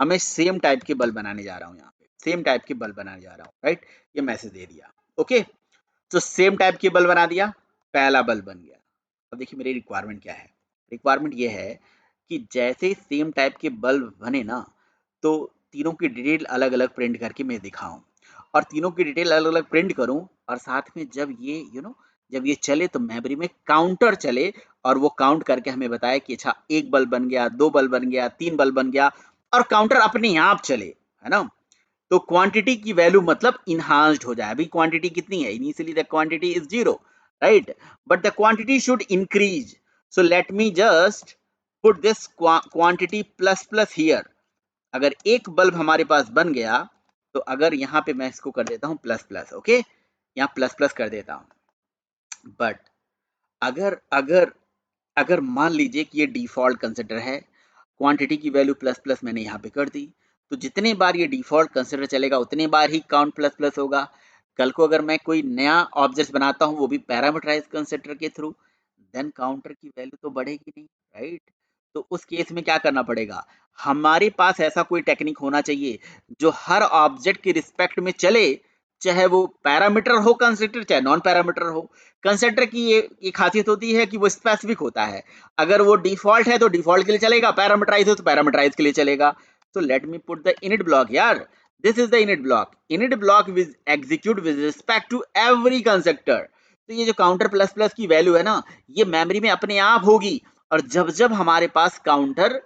हमें सेम टाइप के बल्ब बनाने जा रहा हूँ, यहाँ पे सेम टाइप के बल्ब बनाने जा रहा हूँ, राइट? ये मैसेज दे दिया, ओके? तो सेम टाइप के बल्ब बना दिया, पहला बल्ब बन गया। अब देखिए मेरी रिक्वायरमेंट क्या है? रिक्वायरमेंट ये है कि जैसे सेम टाइप के बल्ब बने ना, तो तीनों की डिटेल अलग अलग प्रिंट करके मैं दिखाऊं और तीनों की डिटेल अलग अलग प्रिंट करूं और साथ में जब ये जब ये चले तो मेमोरी में काउंटर चले और वो काउंट करके हमें बताए कि अच्छा एक बल्ब बन गया, दो बल्ब बन गया, तीन बल्ब बन गया और काउंटर अपने आप चले, है ना? तो क्वांटिटी की वैल्यू मतलब इनहांस्ड हो जाए। अभी क्वांटिटी कितनी है? Initially the quantity is zero, right? But the quantity should increase. So let me just put this quantity plus plus here. अगर एक बल्ब हमारे पास बन गया तो अगर यहाँ पे मैं इसको कर देता हूँ प्लस प्लस, ओके? यहाँ प्लस प्लस कर देता हूँ। बट अगर अगर अगर मान लीजिए कि ये डिफॉल्ट कंसिडर है, क्वांटिटी की वैल्यू प्लस प्लस मैंने यहाँ पे कर दी, तो जितने बार ये डिफॉल्ट कंसिडर चलेगा उतने बार ही काउंट प्लस प्लस होगा। कल को अगर मैं कोई नया ऑब्जेक्ट बनाता हूँ वो भी पैरामीटराइज कंसिडर के थ्रू, देन काउंटर की वैल्यू तो बढ़ेगी नहीं, राइट? तो उस केस में क्या करना पड़ेगा? हमारे पास ऐसा कोई टेक्निक होना चाहिए जो हर ऑब्जेक्ट के रिस्पेक्ट में चले, चाहे वो पैरामीटर हो कंसिडर चाहे नॉन पैरामीटर हो। कंसिडर की ये खासियत होती है कि वो स्पेसिफिक होता है। अगर वो डिफॉल्ट है तो डिफॉल्ट के लिए चलेगा, पैरामीटराइज हो तो पैरामीटराइज के लिए चलेगा। तो let me put the init block यार। This is the init block. Init block which execute with respect to every constructor. तो ये जो काउंटर प्लस प्लस की वैल्यू है ना, ये मेमोरी में अपने आप होगी और जब जब हमारे पास काउंटर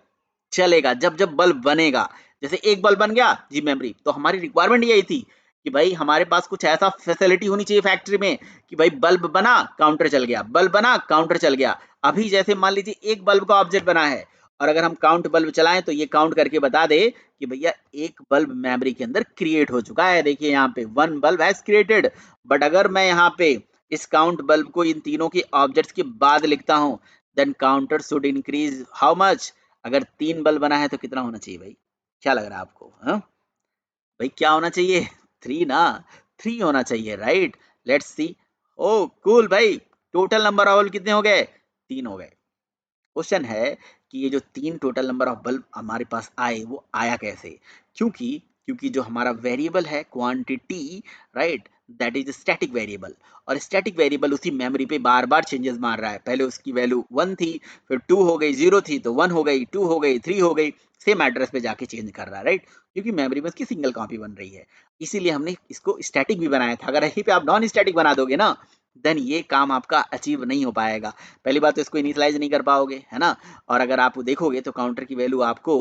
चलेगा, जब जब बल्ब बनेगा, जैसे एक बल्ब बन गया जी मेमोरी, तो हमारी रिक्वायरमेंट यही थी कि भाई हमारे पास कुछ ऐसा फैसिलिटी होनी चाहिए फैक्ट्री में कि भाई बल्ब बना काउंटर चल गया, बल्ब बना काउंटर चल गया। अभी जैसे मान लीजिए एक बल्ब का ऑब्जेक्ट बना है और अगर हम काउंट बल्ब चलाएं तो ये काउंट करके बता दे कि भैया एक बल्ब मेमोरी के अंदर क्रिएट हो चुका है। देखिए यहाँ पे one bulb has created. But अगर मैं यहाँ पे इस काउंट बल्ब को इन तीनों के ऑब्जेक्ट्स के बाद लिखता हूँ, then counter should increase how much? अगर तीन बल्ब बना है तो कितना होना चाहिए भाई? क्या लग रहा है आपको? हाँ भाई, क्या होना चाहिए? थ्री ना? थ्री होना चाहिए, right? Let's see. O cool भाई, टोटल नंबर ऑफ बल्ब कितने हो गए? तीन हो गए। क्वेश्चन है कि ये जो तीन टोटल नंबर ऑफ बल्ब हमारे पास आए वो आया कैसे? क्योंकि क्योंकि जो हमारा वेरिएबल है quantity, right, that is static variable और स्टैटिक वेरिएबल उसी मेमोरी पे बार बार चेंजेस मार रहा है। पहले उसकी वैल्यू वन थी, फिर टू हो गई, जीरो थी तो वन हो गई, टू हो गई, थ्री हो गई, सेम एड्रेस पे जाके चेंज कर रहा है, राइट? क्योंकि मेमोरी में उसकी सिंगल कॉपी बन रही है, इसीलिए हमने इसको स्टैटिक भी बनाया था। अगर यहीं पे आप नॉन स्टैटिक बना दोगे ना, देन ये काम आपका अचीव नहीं हो पाएगा। पहली बात तो इसको इनिशियलाइज नहीं कर पाओगे, है ना? और अगर आप देखोगे तो काउंटर की वैल्यू आपको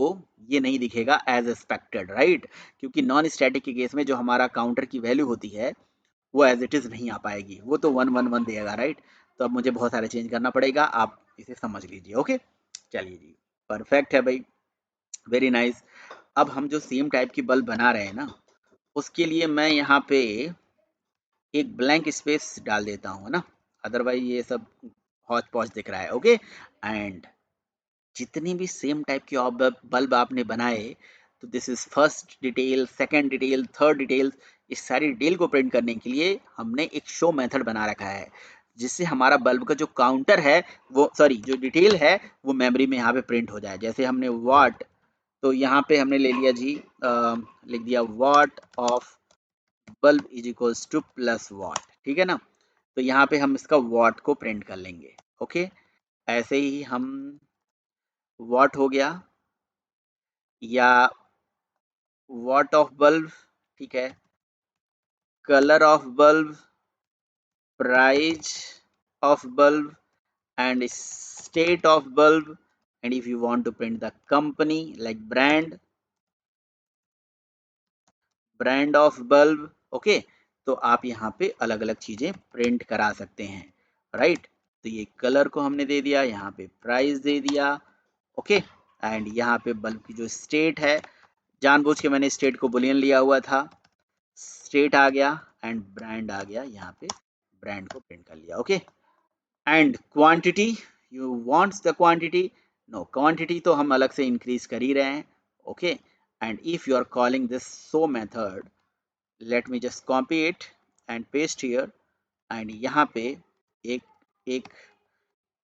ये नहीं दिखेगा एज एक्सपेक्टेड, राइट? क्योंकि नॉन स्टैटिक के केस में जो हमारा काउंटर की वैल्यू होती है वो एज इट इज नहीं आ पाएगी, वो तो वन वन वन देगा, राइट? तो अब मुझे बहुत सारे चेंज करना पड़ेगा, आप इसे समझ लीजिए, ओके? चलिए जी, परफेक्ट है भाई, वेरी नाइस। अब हम जो सेम टाइप की बल्ब बना रहे हैं ना, उसके लिए मैं यहाँ पे एक ब्लैंक स्पेस डाल देता हूँ, है ना? अदरवाइज ये सब हौच पौच दिख रहा है, ओके? एंड जितनी भी सेम टाइप के बल्ब आपने बनाए, तो this is first detail, second detail, third detail. इस सारी डिटेल को प्रिंट करने के लिए हमने एक शो मेथड बना रखा है, जिससे हमारा बल्ब का जो काउंटर है वो जो डिटेल है वो मेमोरी में यहाँ पे प्रिंट हो जाए। जैसे हमने वाट, तो यहाँ पे हमने ले लिया जी, लिख दिया watt of bulb is equals to plus watt, ठीक है ना। तो यहाँ पे हम इसका वाट को प्रिंट कर लेंगे। ओके, ऐसे ही हम वाट हो गया या वाट ऑफ बल्ब, ठीक है, colour of bulb, price of bulb and state of bulb, and if you want to print the company like brand of bulb, okay, तो आप यहाँ पे अलग अलग चीजें प्रिंट करा सकते हैं, राइट। तो ये कलर को हमने दे दिया, यहाँ पे प्राइस दे दिया, ओके, एंड यहाँ पे बल्ब की जो स्टेट है, जानबूझ के मैंने स्टेट को बुलियन लिया हुआ था, स्टेट आ गया एंड ब्रांड आ गया, यहाँ पे ब्रांड को प्रिंट कर लिया, okay. And quantity, you wants the quantity, no, quantity तो हम अलग से इंक्रीज कर ही रहे हैं, okay. And if you are calling this so method, let me just copy it and paste here, and यहाँ पे एक एक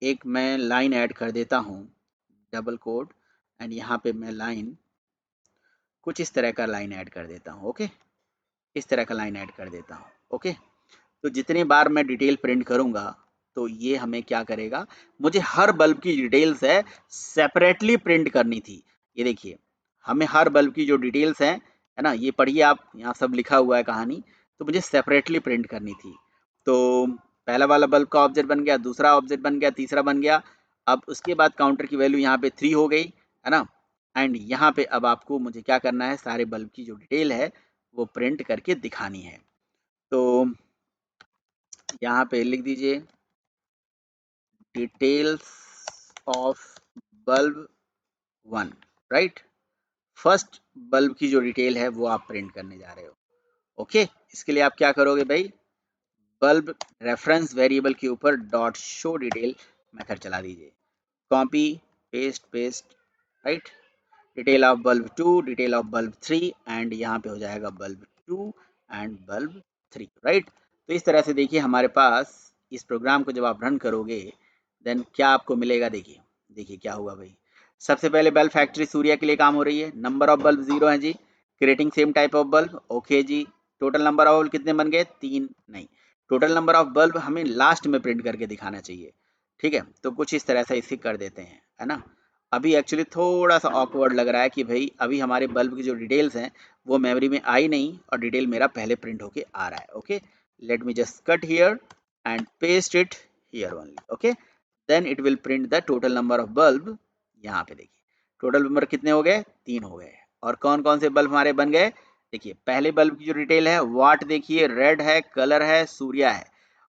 एक मैं लाइन ऐड कर देता हूँ, डबल कोड, एंड यहाँ पे मैं लाइन कुछ इस तरह का लाइन ऐड कर देता हूँ, ओके, इस तरह का लाइन ऐड कर देता हूँ, ओके। तो जितने बार मैं डिटेल प्रिंट करूंगा तो ये हमें क्या करेगा, मुझे हर बल्ब की डिटेल्स है सेपरेटली प्रिंट करनी थी। ये देखिए, हमें हर बल्ब की जो डिटेल्स है ना, ये पढ़िए आप, यहाँ सब लिखा हुआ है कहानी, तो मुझे सेपरेटली प्रिंट करनी थी। तो पहला वाला बल्ब का ऑब्जेक्ट बन गया, दूसरा ऑब्जेक्ट बन गया, तीसरा बन गया। अब उसके बाद काउंटर की वैल्यू यहाँ पे 3 हो गई, है ना। एंड यहाँ पे अब आपको मुझे क्या करना है, सारे बल्ब की जो डिटेल है वो प्रिंट करके दिखानी है। तो यहाँ पे लिख दीजिए details of bulb 1, right. First bulb की जो डिटेल है वो आप प्रिंट करने जा रहे हो, ओके। इसके लिए आप क्या करोगे भाई, बल्ब रेफरेंस वेरिएबल के ऊपर डॉट शो डिटेल मेथड चला दीजिए, copy paste paste, right. Detail of bulb 2, detail of bulb 3, and यहाँ पे हो जाएगा बल्ब 2 एंड बल्ब 3, राइट। तो इस तरह से देखिए हमारे पास इस प्रोग्राम को जब आप रन करोगे देन क्या आपको मिलेगा, देखिए देखिए क्या हुआ भाई। सबसे पहले बल्ब फैक्ट्री सूर्या के लिए काम हो रही है, नंबर ऑफ बल्ब 0 है जी, creating same type of bulb, okay जी। टोटल नंबर ऑफ बल्ब कितने बन गए, 3 नहीं, टोटल नंबर ऑफ बल्ब हमें लास्ट में प्रिंट करके दिखाना चाहिए, ठीक है। तो कुछ इस तरह से इसे कर देते हैं, है ना। अभी एक्चुअली थोड़ा सा ऑकवर्ड लग रहा है कि भाई अभी हमारे बल्ब की जो डिटेल्स हैं वो मेमोरी में आई नहीं और डिटेल मेरा पहले प्रिंट होके आ रहा है, okay. Let me just cut here and paste it here only, okay. Then it will print the total number of bulb. यहाँ पे देखिए टोटल नंबर कितने हो गए, 3 हो गए। और कौन कौन से बल्ब हमारे बन गए, देखिए पहले बल्ब की जो डिटेल है वाट, देखिए रेड है, कलर है, सूर्या है,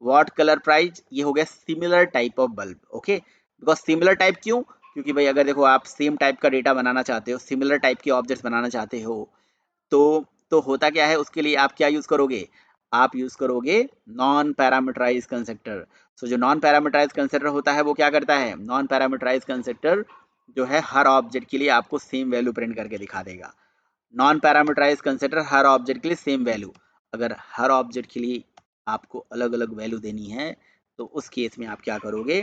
वाट कलर प्राइस, ये हो गया similar type of bulb, okay. Because similar type क्यों, क्योंकि भाई अगर देखो आप सेम टाइप का डेटा बनाना चाहते हो, सिमिलर टाइप के ऑब्जेक्ट्स बनाना चाहते हो, तो होता क्या है, उसके लिए आप क्या यूज करोगे, आप यूज करोगे नॉन पैरामीटराइज कंस्ट्रक्टर। सो जो नॉन पैरामीटराइज कंस्ट्रक्टर होता है वो क्या करता है, नॉन पैरामीटराइज कंस्ट्रक्टर जो है हर ऑब्जेक्ट के लिए आपको सेम वैल्यू प्रिंट करके दिखा देगा। नॉन पैरामीटराइज कंस्ट्रक्टर हर ऑब्जेक्ट के लिए सेम वैल्यू, अगर हर ऑब्जेक्ट के लिए आपको अलग अलग वैल्यू देनी है तो उस केस में आप क्या करोगे,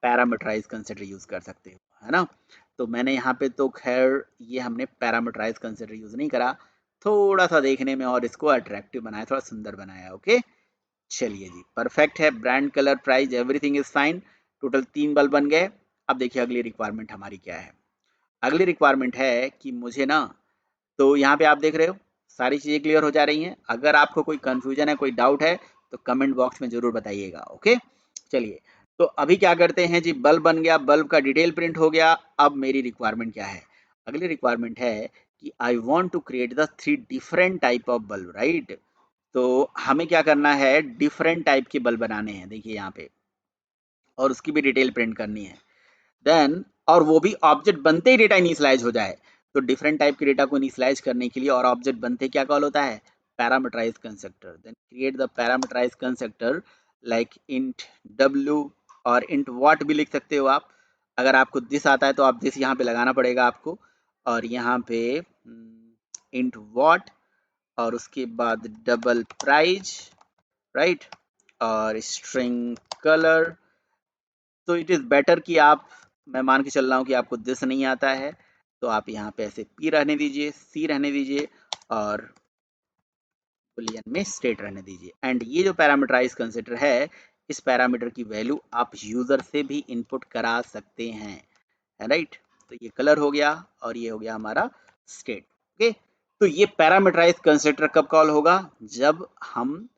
पैरामीटराइज कंस्ट्रक्टर यूज कर सकते हो, है ना। तो मैंने यहाँ पे तो खैर ये हमने पैरामीटराइज कंस्ट्रक्टर यूज नहीं करा, थोड़ा सा देखने में और इसको अट्रैक्टिव बनाया, थोड़ा सुंदर बनाया, ओके। चलिए जी, परफेक्ट है, brand colour price everything is fine, total 3 bulb बन गए। अब देखिए अगली रिक्वायरमेंट हमारी क्या है, अगली रिक्वायरमेंट है कि मुझे ना, तो यहाँ पे आप देख रहे हो सारी चीज़ें क्लियर हो जा रही हैं। अगर आपको कोई कंफ्यूजन है, कोई डाउट है तो कमेंट बॉक्स में ज़रूर बताइएगा, ओके। चलिए, तो अभी क्या करते हैं जी, बल्ब बन गया, बल्ब का डिटेल प्रिंट हो गया। अब मेरी रिक्वायरमेंट क्या है, अगली रिक्वायरमेंट है कि I want to create the 3 different type of bulb, right. तो हमें क्या करना है, डिफरेंट टाइप के बल्ब बनाने हैं, देखिए यहाँ पे, और उसकी भी डिटेल प्रिंट करनी है। देन और वो भी ऑब्जेक्ट बनते ही डेटा इनिशियलाइज हो जाए। तो डिफरेंट टाइप के डेटा को इनिशियलाइज करने के लिए और ऑब्जेक्ट बनते क्या कॉल होता है, parameterize constructor. Then create the parameterize constructor like int w और इंट what भी लिख सकते हो आप। अगर आपको दिस आता है तो आप दिस यहाँ पे लगाना पड़ेगा आपको, और यहाँ पे इंट वॉट और उसके बाद डबल प्राइज, राइट, और स्ट्रिंग कलर। तो इट इज़ बेटर कि आप, मैं मान के चल रहा हूँ कि आपको दिस नहीं आता है, तो आप यहाँ पे ऐसे पी रहने दीजिए, सी रहने दीजिए और बुलियन में स्टेट रहने दीजिए। एंड ये जो पैरामीटराइज कंसिडर है, इस पैरामीटर की वैल्यू आप यूजर से भी इनपुट करा सकते हैं, राइट। तो ये कलर हो गया और ये हो गया हमारा स्टेट। ओके, तो ये पैरामीटराइज कंसिडर कब कॉल होगा, जब हम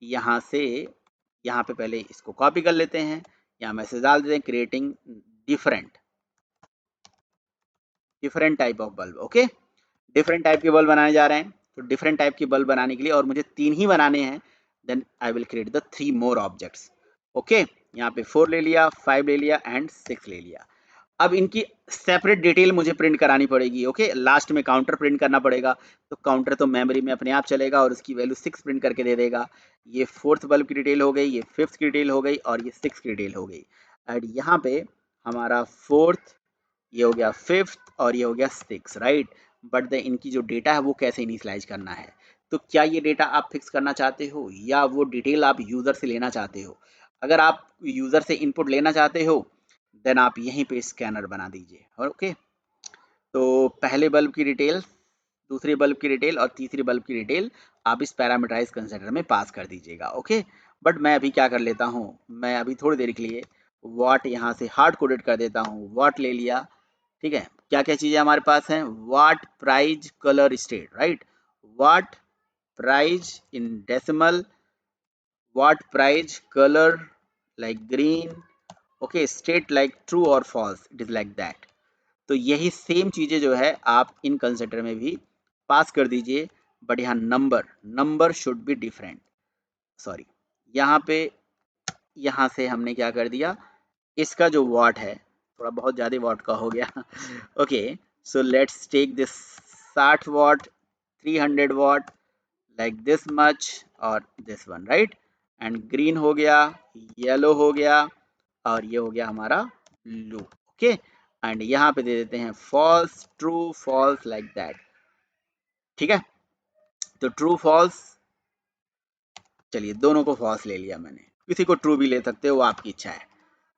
यहाँ से, यहाँ पे पहले इसको कॉपी कर लेते हैं, यहाँ मैसेज डाल देते हैं creating different different type of bulb. Okay, different type के बल्ब बनाने जा रहे हैं, तो डिफरेंट टाइप के बल्ब बनाने के लिए, और मुझे 3 ही बनाने हैं, then I will create the 3 more objects. Okay, यहाँ पे 4 ले लिया, 5 ले लिया एंड 6 ले लिया। अब इनकी सेपरेट डिटेल मुझे प्रिंट करानी पड़ेगी। ओके, लास्ट में काउंटर प्रिंट करना पड़ेगा, तो काउंटर तो मेमोरी में अपने आप चलेगा और उसकी वैल्यू 6 प्रिंट करके दे देगा। ये 4th बल्ब की डिटेल हो गई, ये 5th की डिटेल हो गई और ये 6th की डिटेल हो गई। एंड यहाँ पे हमारा 4th, ये हो गया 5th और ये हो गया 6, राइट। बट द इनकी जो डेटा है वो कैसे इनिशियलाइज करना है, तो क्या ये डेटा आप फिक्स करना चाहते हो या वो डिटेल आप यूज़र से लेना चाहते हो। अगर आप यूज़र से इनपुट लेना चाहते हो, देन आप यहीं पे स्कैनर बना दीजिए। ओके, तो पहले बल्ब की डिटेल, दूसरे बल्ब की डिटेल और तीसरे बल्ब की डिटेल आप इस पैरामीटराइज कंसिडर में पास कर दीजिएगा। ओके, बट मैं अभी क्या कर लेता हूँ, मैं अभी थोड़ी देर के लिए वॉट यहाँ से हार्ड कोडेड कर देता हूँ। वॉट ले लिया, ठीक है, क्या क्या चीज़ें हमारे पास हैं, watt price colour state, right. Watt price in decimal, watt price colour like green, okay, state like true और false, it is like that. तो यही सेम चीज़ें जो है आप इन कंसिडर में भी पास कर दीजिए, बट यहाँ number number should be different. Sorry, यहाँ पे, यहाँ से हमने क्या कर दिया, इसका जो वॉट है थोड़ा बहुत ज़्यादा वॉट का हो गया। Okay, so let's take this 60 watt, 300 watt, like this much और this one, right. And green हो गया, येलो हो गया और ये हो गया हमारा ब्लू। ओके, एंड यहाँ पे दे देते हैं false, true, false, like that. ठीक है, तो ट्रू फॉल्स, चलिए दोनों को फॉल्स ले लिया मैंने, किसी को ट्रू भी ले सकते हो, वो आपकी इच्छा है।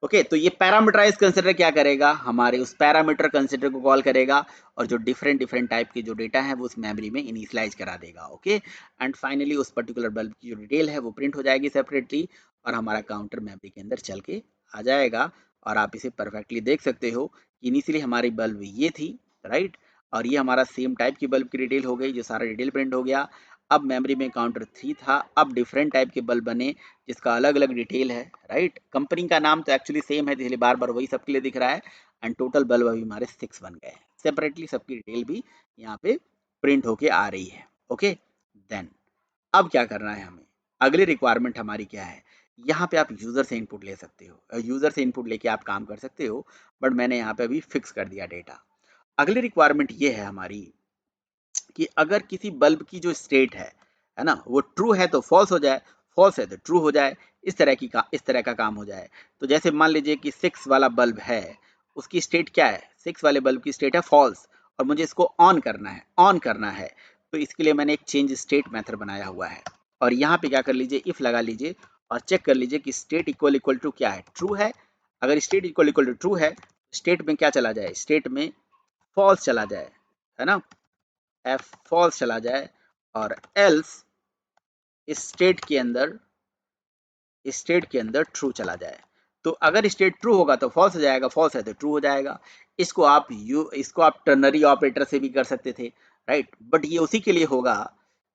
ओके, तो ये पैरामीटराइज कंसिडर क्या करेगा, हमारे उस पैरामीटर कंसिडर को कॉल करेगा और जो डिफरेंट डिफरेंट टाइप के जो डेटा है वो उस मेमोरी में इनिशियलाइज करा देगा। ओके, एंड फाइनली उस पर्टिकुलर बल्ब की जो डिटेल है वो प्रिंट हो जाएगी सेपरेटली और हमारा काउंटर मेमोरी के अंदर चल के आ जाएगा। और आप इसे परफेक्टली देख सकते हो कि इनिशियली हमारी बल्ब ये थी, राइट, और ये हमारा सेम टाइप की बल्ब की डिटेल हो गई, जो सारा डिटेल प्रिंट हो गया। अब मेमोरी में काउंटर 3 था, अब डिफरेंट टाइप के बल्ब बने जिसका अलग अलग डिटेल है, राइट। कंपनी का नाम तो एक्चुअली सेम है, इसलिए बार बार वही सबके लिए दिख रहा है। एंड टोटल बल्ब अभी हमारे 6 बन गए। सेपरेटली सबकी डिटेल भी यहाँ पे प्रिंट होके आ रही है। ओके, देन अब क्या करना है हमें, अगली रिक्वायरमेंट हमारी क्या है, यहाँ पे आप यूज़र से इनपुट ले सकते हो, यूज़र से इनपुट लेके आप काम कर सकते हो, बट मैंने यहाँ पे अभी फिक्स कर दिया डेटा। अगली रिक्वायरमेंट ये है हमारी कि अगर किसी बल्ब की जो स्टेट है ना, वो ट्रू है तो फॉल्स हो जाए, फॉल्स है तो ट्रू हो जाए, इस तरह का काम हो जाए। तो जैसे मान लीजिए कि 6 वाला बल्ब है, उसकी स्टेट क्या है, 6 वाले बल्ब की स्टेट है फॉल्स और मुझे इसको ऑन करना है, ऑन करना है। तो इसके लिए मैंने एक चेंज स्टेट मेथड बनाया हुआ है और यहाँ पे क्या कर लीजिए, इफ लगा लीजिए और चेक कर लीजिए कि स्टेट इक्वल इक्वल टू क्या है, ट्रू है। अगर state equal equal to true है, स्टेट में क्या चला जाए, स्टेट में फॉल्स चला जाए, है ना, एफ फॉल्स चला जाए, और एल्स स्टेट के अंदर ट्रू चला जाए। तो अगर स्टेट ट्रू होगा तो फॉल्स हो जाएगा, फॉल्स है तो ट्रू हो जाएगा। इसको आप टर्नरी ऑपरेटर से भी कर सकते थे, राइट, बट ये उसी के लिए होगा,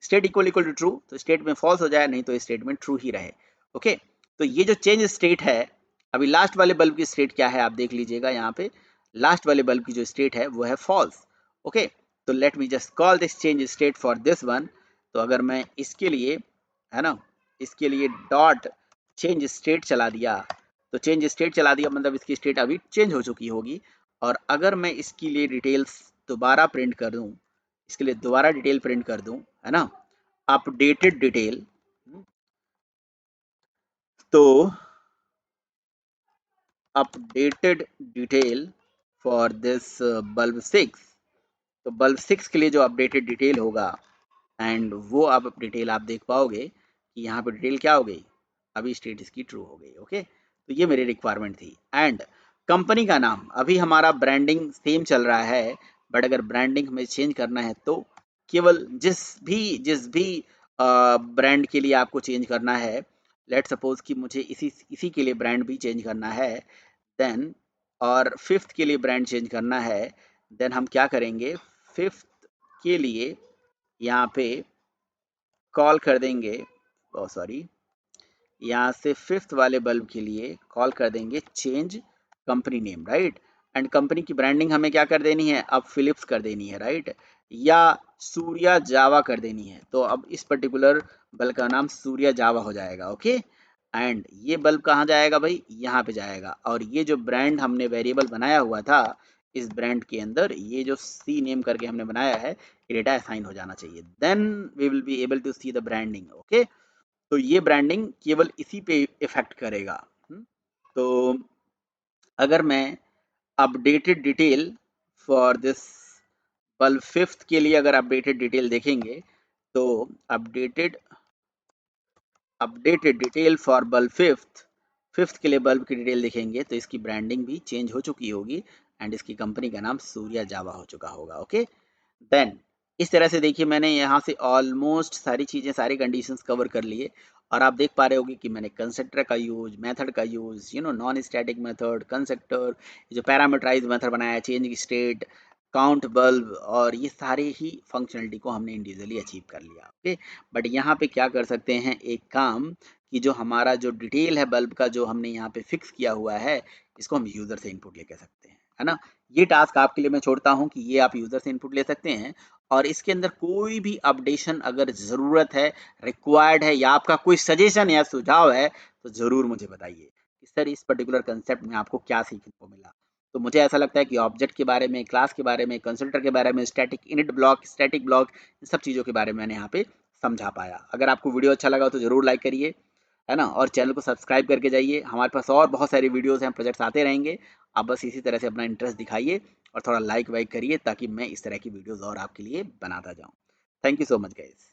state equal equal to true, तो स्टेट में फॉल्स हो जाए, नहीं तो स्टेट में ट्रू ही रहे। ओके, तो ये जो चेंज स्टेट है, अभी लास्ट वाले बल्ब की स्टेट क्या है आप देख लीजिएगा, यहाँ पे लास्ट वाले बल्ब की जो स्टेट है वो है फॉल्स। ओके, तो let me just call this change state for this one. तो अगर मैं इसके लिए, है ना, इसके लिए डॉट चेंज स्टेट चला दिया, तो चेंज स्टेट चला दिया मतलब इसकी स्टेट अभी चेंज हो चुकी होगी। और अगर मैं इसके लिए डिटेल्स दोबारा प्रिंट कर दूं, इसके लिए दोबारा डिटेल प्रिंट कर दूं, है ना, अपडेटेड डिटेल, तो updated detail for this bulb 6, तो बल्ब 6 के लिए जो अपडेटेड डिटेल होगा, एंड वो आप डिटेल आप देख पाओगे कि यहाँ पे डिटेल क्या हो गई, अभी स्टेट इसकी ट्रू हो गई। ओके, तो ये मेरी रिक्वायरमेंट थी। एंड कंपनी का नाम, अभी हमारा ब्रांडिंग सेम चल रहा है, बट अगर ब्रांडिंग हमें चेंज करना है तो केवल जिस भी ब्रांड के लिए आपको चेंज करना है, लेट सपोज कि मुझे इसी इसी के लिए ब्रांड भी चेंज करना है, देन और फिफ्थ के लिए ब्रांड चेंज करना है, देन हम क्या करेंगे, फिफ्थ के लिए यहाँ पे कॉल कर देंगे, सॉरी, यहाँ से फिफ्थ वाले बल्ब के लिए कॉल कर देंगे change company name, right. And company की ब्रांडिंग हमें क्या कर देनी है, अब फिलिप्स कर देनी है, राइट, या सूर्या जावा कर देनी है। तो अब इस पर्टिकुलर बल्ब का नाम सूर्या जावा हो जाएगा। ओके, एंड ये बल्ब कहाँ जाएगा भाई, यहाँ पे जाएगा। और ये जो ब्रांड हमने वेरिएबल बनाया हुआ था, इस ब्रांड के अंदर ये जो सी नेम करके हमने बनाया है, ये डेटा असाइन हो जाना चाहिए, then we will be able to see the branding. Okay, तो ये ब्रांडिंग केवल इसी पे इफेक्ट करेगा। तो अगर मैं updated detail for this bulb fifth के लिए अगर अपडेटेड डिटेल देखेंगे, तो updated detail for bulb fifth के लिए बल्ब की डिटेल देखेंगे तो इसकी ब्रांडिंग भी चेंज हो चुकी होगी, एंड इसकी कंपनी का नाम सूर्या जावा हो चुका होगा। ओके, देन इस तरह से देखिए मैंने यहाँ से ऑलमोस्ट सारी चीज़ें, सारी कंडीशंस कवर कर लिए। और आप देख पा रहे होगे कि मैंने कंस्ट्रक्टर का यूज, मेथड का use, non static method, constructor, जो पैरामीटराइज मेथड बनाया, चेंज स्टेट, काउंट बल्ब, और ये सारे ही फंक्शनलिटी को हमने इंडिविजुअली अचीव कर लिया। ओके, बट यहाँ पे क्या कर सकते हैं, एक काम, कि जो हमारा जो डिटेल है बल्ब का, जो हमने यहाँ पे फिक्स किया हुआ है, इसको हम यूज़र से इनपुट लेके सकते हैं, है ना। ये टास्क आपके लिए मैं छोड़ता हूँ कि ये आप यूज़र से इनपुट ले सकते हैं। और इसके अंदर कोई भी अपडेशन अगर ज़रूरत है, रिक्वायर्ड है, या आपका कोई सजेशन या सुझाव है, तो ज़रूर मुझे बताइए कि सर इस पर्टिकुलर कंसेप्ट में आपको क्या सीखने को मिला। तो मुझे ऐसा लगता है कि ऑब्जेक्ट के बारे में, क्लास के बारे में, कंस्ट्रक्टर के बारे में, static init block, static block, इन सब चीज़ों के बारे में मैंने यहाँ पे समझा पाया। अगर आपको वीडियो अच्छा लगा तो ज़रूर लाइक करिए, है ना, और चैनल को सब्सक्राइब करके जाइए। हमारे पास और बहुत सारी वीडियोज़ हैं, प्रोजेक्ट्स आते रहेंगे। आप बस इसी तरह से अपना इंटरेस्ट दिखाइए और थोड़ा लाइक वाइक करिए, ताकि मैं इस तरह की वीडियोज़ और आपके लिए बनाता जाऊँ। Thank you so much guys.